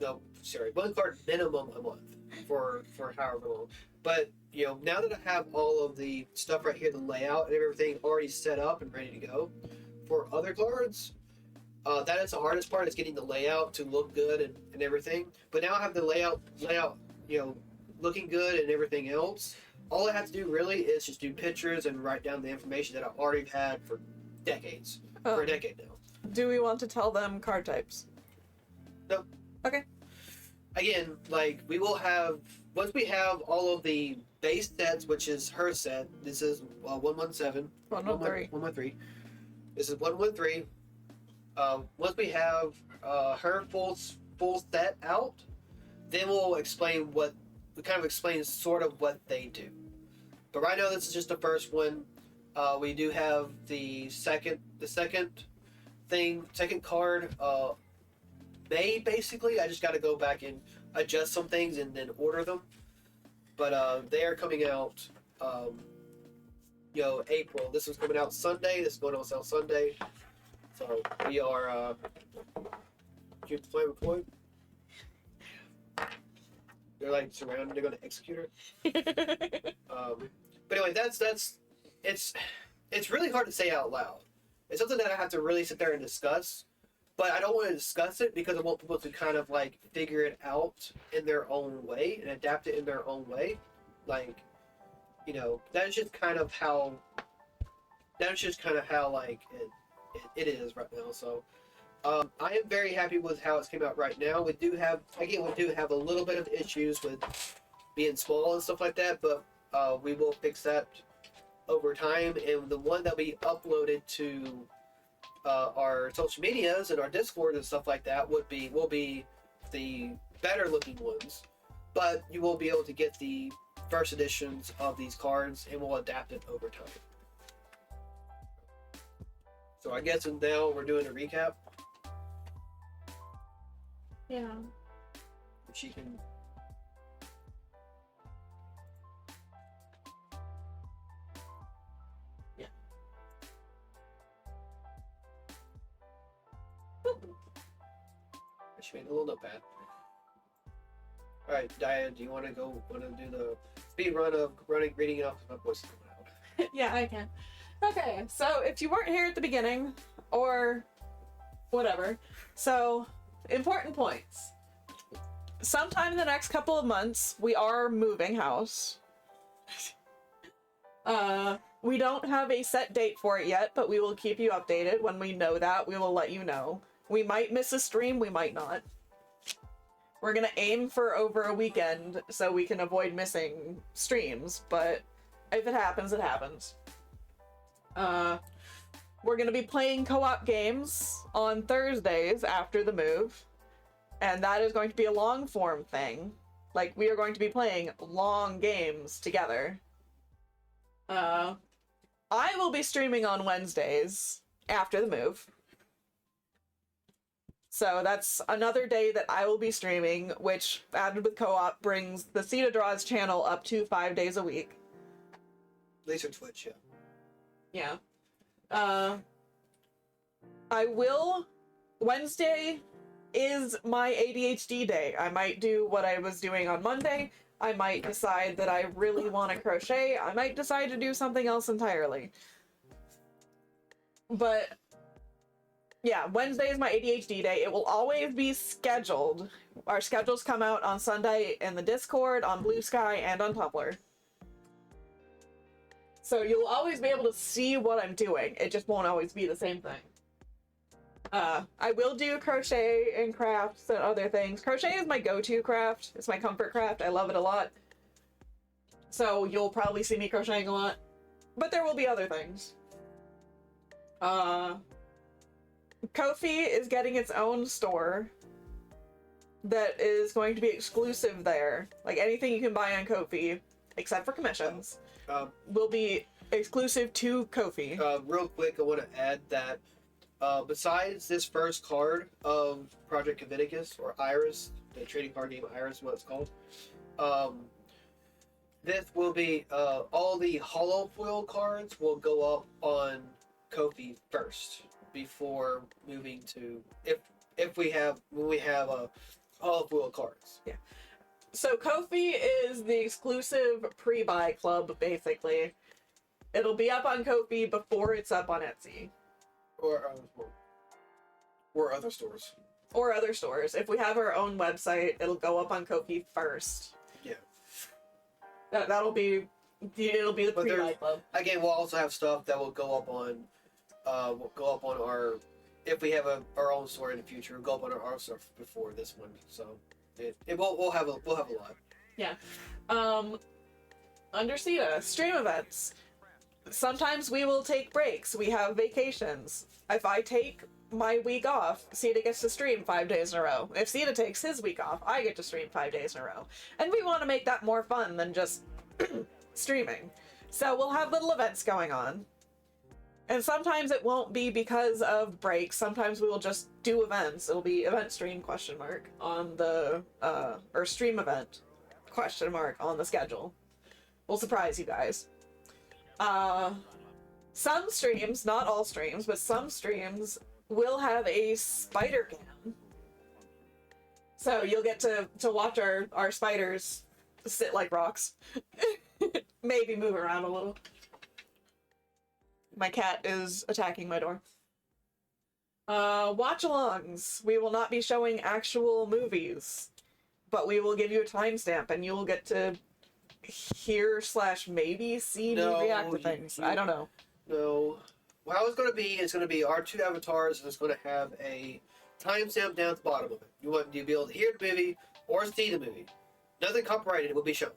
No, sorry, one card minimum a month for however long. But now that I have all of the stuff right here, the layout and everything already set up and ready to go for other cards, that is the hardest part, is getting the layout to look good and everything. But now I have the layout, looking good and everything else. All I have to do really is just do pictures and write down the information that I've already had for decades. For a decade now. Do we want to tell them card types? Nope. Okay. Again, we will have, once we have all of the base sets, which is her set, this is 117. 113. 113. This is 113. Once we have her full set out, then we'll explain sort of what they do. But right now, this is just the first one. We do have the second card made, basically. I just got to go back and adjust some things and then order them. But they are coming out April. This was coming out Sunday. This is going on sale Sunday. So we are. Did you play with Floyd? They're like surrounded. They're going to execute her. But anyway, that's it's really hard to say out loud. It's something that I have to really sit there and discuss. But I don't want to discuss it because I want people to kind of like figure it out in their own way and adapt it in their own way. Like, that's just kind of how like it is right now. So I am very happy with how it's came out right now. We do have a little bit of issues with being small and stuff like that, but we will fix that over time. And the one that we uploaded to our social medias and our Discord and stuff like that will be the better looking ones, but you will be able to get the first editions of these cards, and we'll adapt it over time. So I guess now we're doing a recap. Yeah. She can. Yeah. She made a little notepad. All right, Diane, do you want to do the speed run of reading it off? My voice is coming out. Yeah, I can. Okay, so if you weren't here at the beginning, or whatever, so important points. Sometime in the next couple of months, we are moving house. We don't have a set date for it yet, but we will keep you updated. When we know that, we will let you know. We might miss a stream, we might not. We're gonna aim for over a weekend so we can avoid missing streams, but if it happens, it happens. We're gonna be playing co-op games on Thursdays after the move, and that is going to be a long form thing. Like, we are going to be playing long games together. I will be streaming on Wednesdays after the move. So that's another day that I will be streaming, which added with co-op brings the Cita Draws channel up to 5 days a week. At least on Twitch, yeah. Yeah. Wednesday is my ADHD day. I might do what I was doing on Monday. I might decide that I really want to crochet. I might decide to do something else entirely. But yeah, Wednesday is my ADHD day. It will always be scheduled. Our schedules come out on Sunday in the Discord, on Blue Sky, and on Tumblr. So you'll always be able to see what I'm doing. It just won't always be the same thing. I will do crochet and crafts and other things. Crochet is my go-to craft. It's my comfort craft. I love it a lot. So you'll probably see me crocheting a lot. But there will be other things. Ko-fi is getting its own store that is going to be exclusive there. Like, anything you can buy on Ko-fi, except for commissions, will be exclusive to Ko-fi. Real quick, I want to add that besides this first card of Project Leviticus, or Iris, the trading card game Iris, what it's called, this will be all the hollow foil cards will go up on Ko-fi first before moving to when we have hollow foil cards. Yeah. So Ko-fi is the exclusive pre-buy club, basically. It'll be up on Ko-fi before it's up on Etsy. Or other stores. Or other stores. If we have our own website, it'll go up on Ko-fi first. Yeah. It'll be the pre-buy club. Again, we'll also have stuff that will go up on our, if we have our own store in the future, we'll go up on our stuff before this one. So we'll have a lot. Yeah. Under Cita, stream events. Sometimes we will take breaks. We have vacations. If I take my week off, Cita gets to stream 5 days in a row. If Cita takes his week off, I get to stream 5 days in a row. And we want to make that more fun than just streaming. So we'll have little events going on. And sometimes it won't be because of breaks. Sometimes we will just do events. It'll be event stream ? On the, or stream event ? On the schedule. will surprise you guys. Some streams, not all streams, but some streams will have a spider cam. So you'll get to watch our spiders sit like rocks. Maybe move around a little. My cat is attacking my door. Watch-alongs. We will not be showing actual movies, but we will give you a timestamp and you'll get to hear / maybe see me react to things. I don't know. No. Well, how it's going to be is going to be our two avatars, and it's going to have a timestamp down at the bottom of it. You want to be able to hear the movie or see the movie. Nothing copyrighted will be shown.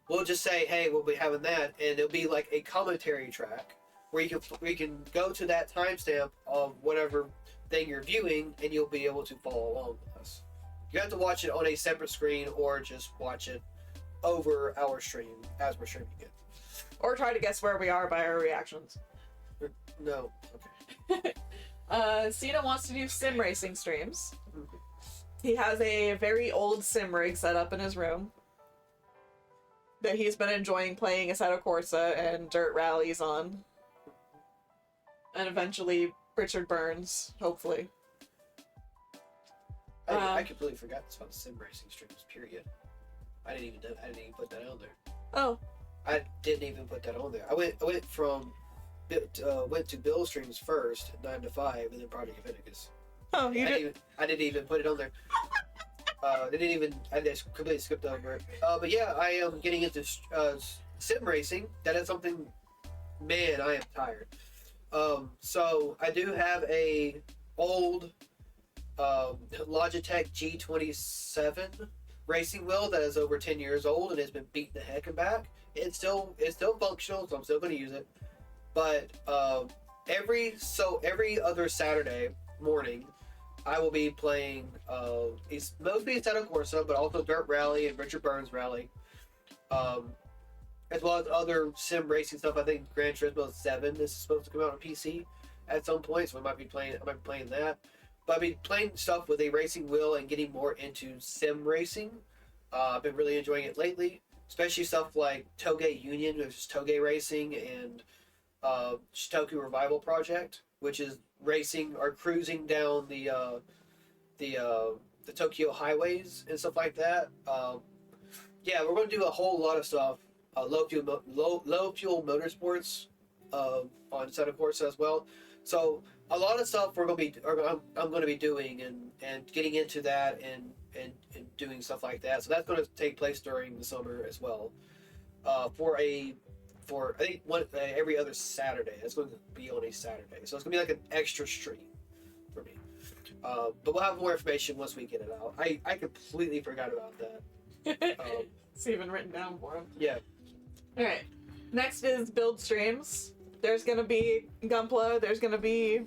We'll just say, hey, we'll be having that, and it'll be like a commentary track where you can go to that timestamp of whatever thing you're viewing, and you'll be able to follow along with us. You have to watch it on a separate screen or just watch it over our stream as we're streaming it. Or try to guess where we are by our reactions. No. Okay. Cena wants to do sim racing streams. He has a very old sim rig set up in his room that he's been enjoying playing Assetto Corsa and dirt rallies on. And eventually Richard Burns, hopefully. I completely forgot about the sim racing streams. Period. I didn't even put that on there. Oh. I didn't even put that on there. I went to Bill streams first, 9 to 5, and then Project Leviticus. Oh, you did. I didn't even put it on there. I just completely skipped over it. But yeah, I am getting into sim racing. That is something. Man, I am tired. So I do have a old Logitech G27 racing wheel that is over 10 years old and has been beaten the heck and back. It's still functional, so I'm still going to use it. But every other Saturday morning, I will be playing. It's mostly Assetto Corsa, but also Dirt Rally and Richard Burns Rally, as well as other sim racing stuff. I think Gran Turismo 7 is supposed to come out on PC at some point, so I might be playing that. But I've been playing stuff with a racing wheel and getting more into sim racing. I've been really enjoying it lately, especially stuff like Toge Union, which is Toge Racing, and Shitoku Revival Project, which is racing or cruising down the Tokyo highways and stuff like that. Yeah, we're going to do a whole lot of stuff. Low fuel motorsports on Assetto Corsa as well. So a lot of stuff I'm going to be doing and getting into that and doing stuff like that. So that's going to take place during the summer as well. For I think every other Saturday. That's going to be on a Saturday. So it's going to be like an extra stream for me. But we'll have more information once we get it out. I completely forgot about that. It's even written down for him. Yeah. Alright. Next is build streams. There's gonna be Gunpla, there's gonna be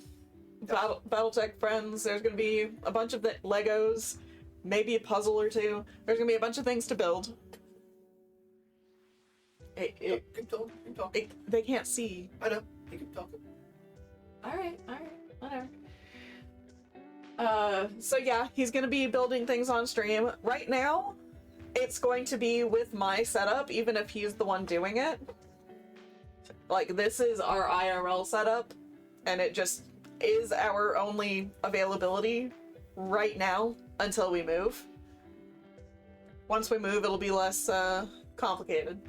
Battletech Friends, there's gonna be a bunch of the Legos, maybe a puzzle or two. There's gonna be a bunch of things to build. Keep talking. They can't see. I know. You keep talking. Alright, whatever. So yeah, he's gonna be building things on stream. Right now, it's going to be with my setup, even if he's the one doing it. Like, this is our IRL setup, and it just is our only availability right now until we move. Once we move, it'll be less complicated.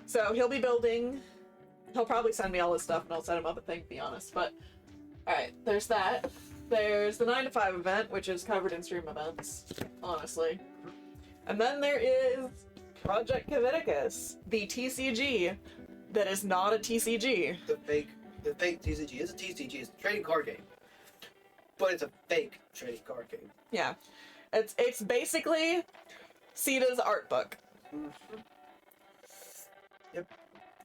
So he'll be building. He'll probably send me all his stuff and I'll set him up a thing, to be honest. But, alright, there's that. There's the 9 to 5 event, which is covered in stream events, honestly. And then there is Project Leviticus, the TCG that is not a TCG. The fake TCG is a TCG. It's a trading card game, but it's a fake trading card game. Yeah, it's basically Sita's art book. Mm-hmm. Yep.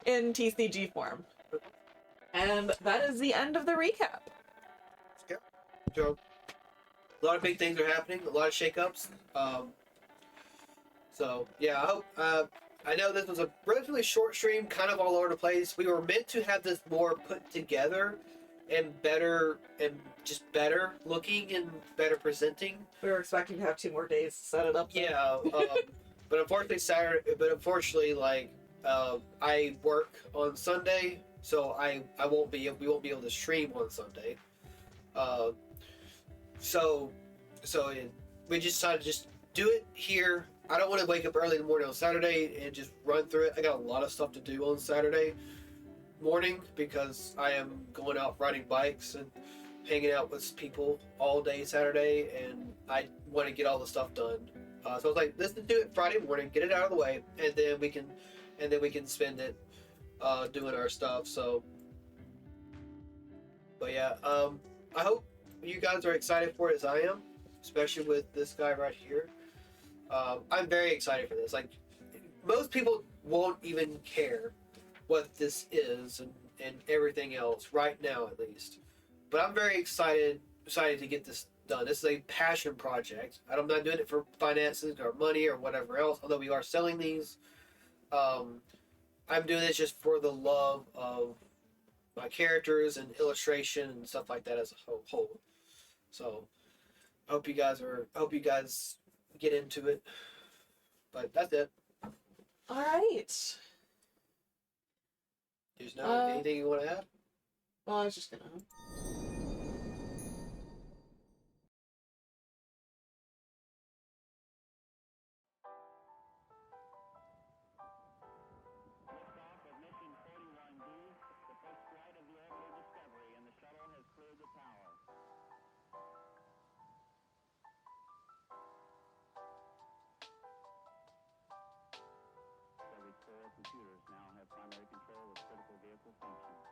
In TCG form. And that is the end of the recap. Yep. So, a lot of big things are happening. A lot of shakeups. So yeah, I hope. I know this was a relatively short stream, kind of all over the place. We were meant to have this more put together and better looking and better presenting. We were expecting to have 2 more days to set it up. Yeah, But unfortunately, like I work on Sunday, so we won't be able to stream on Sunday. Uh, so we just decided to just do it here. I don't want to wake up early in the morning on Saturday and just run through it. I got a lot of stuff to do on Saturday morning because I am going out riding bikes and hanging out with people all day Saturday, and I want to get all the stuff done. So I was like, let's do it Friday morning, get it out of the way, and then we can spend it doing our stuff. So, but yeah, I hope you guys are excited for it as I am, especially with this guy right here. I'm very excited for this. Like, most people won't even care what this is and everything else right now, at least. But I'm very excited to get this done. This is a passion project. I'm not doing it for finances or money or whatever else, although we are selling these. I'm doing this just for the love of my characters and illustration and stuff like that as a whole. So I hope you guys get into it. But that's it. All right. There's not anything you want to add? Well, I was just gonna. Computers now have primary control of critical vehicle functions.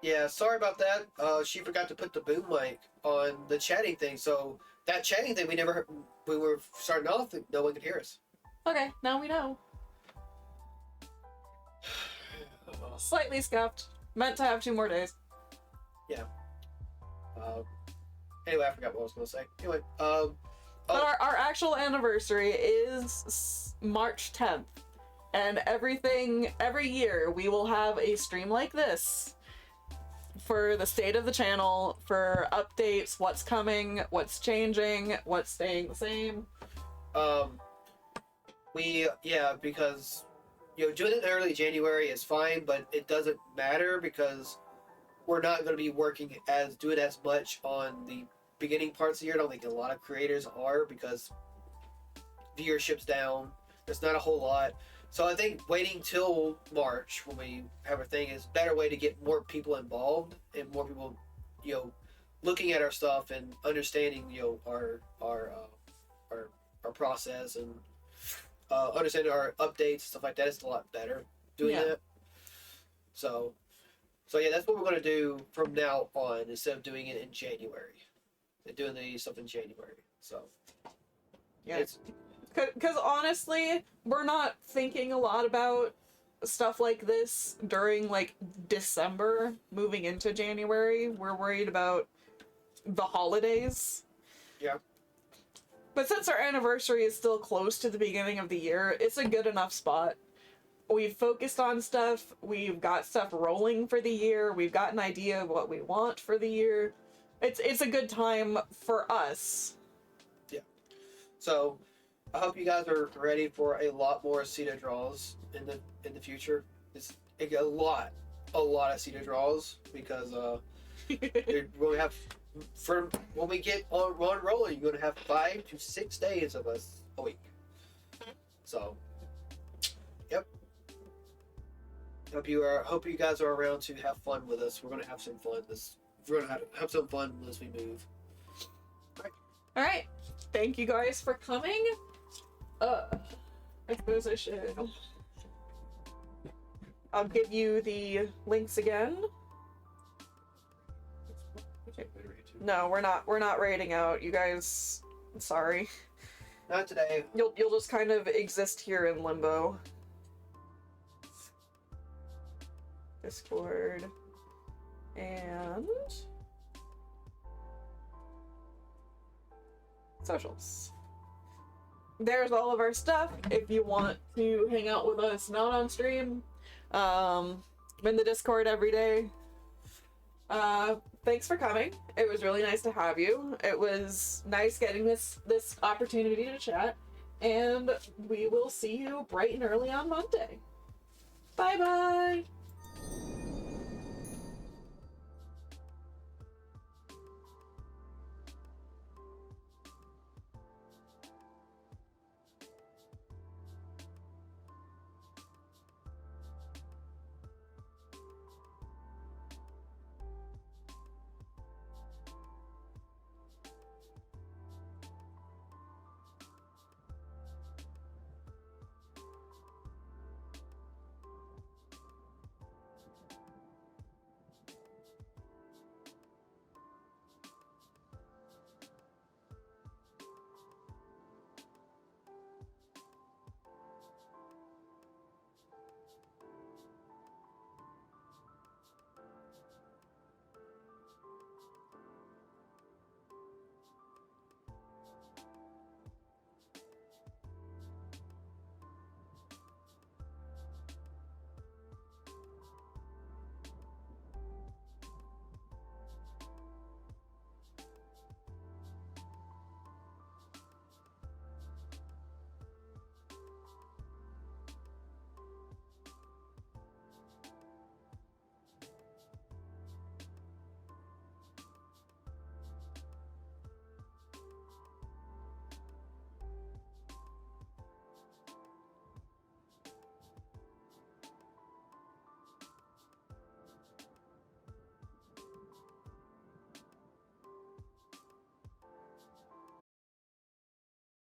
Yeah, sorry about that. She forgot to put the boom mic on the chatting thing. So that chatting thing we were starting off, no one could hear us. Okay, now we know. Slightly scuffed. Meant to have 2 more days. Yeah. Anyway, I forgot what I was going to say. Anyway, But our actual anniversary is March 10th. And every year we will have a stream like this for the state of the channel, for updates, what's coming, what's changing, what's staying the same. Because doing it in early January is fine, but it doesn't matter because we're not going to be doing as much on the beginning parts of the year. I don't think a lot of creators are because viewership's down. There's not a whole lot. So I think waiting till March when we have a thing is a better way to get more people involved and more people, looking at our stuff and understanding, our process and understanding our updates, stuff like that. It's a lot better doing that. So yeah, that's what we're going to do from now on instead of doing it in January. And doing the stuff in January. So Yeah. Because honestly, we're not thinking a lot about stuff like this during, like, December moving into January. We're worried about the holidays. Yeah. But since our anniversary is still close to the beginning of the year, it's a good enough spot. We've focused on stuff, we've got stuff rolling for the year, we've got an idea of what we want for the year. It's a good time for us. Yeah. So I hope you guys are ready for a lot more CETA draws in the future. It's a lot of CETA draws because we're going to have when we get on rolling, you're going to have 5 to 6 days of us a week. So, yep. Hope you guys are around to have fun with us. We're going to have some fun. We're going to have some fun as we move. Alright. Thank you guys for coming. I suppose I should. I'll give you the links again. No, we're not raiding out. You guys, sorry. Not today. You'll just kind of exist here in limbo. Discord and socials. There's all of our stuff if you want to hang out with us not on stream. I'm in the Discord every day. Thanks for coming. It was really nice to have you. It was nice getting this opportunity to chat, and we will see you bright and early on Monday. Bye bye.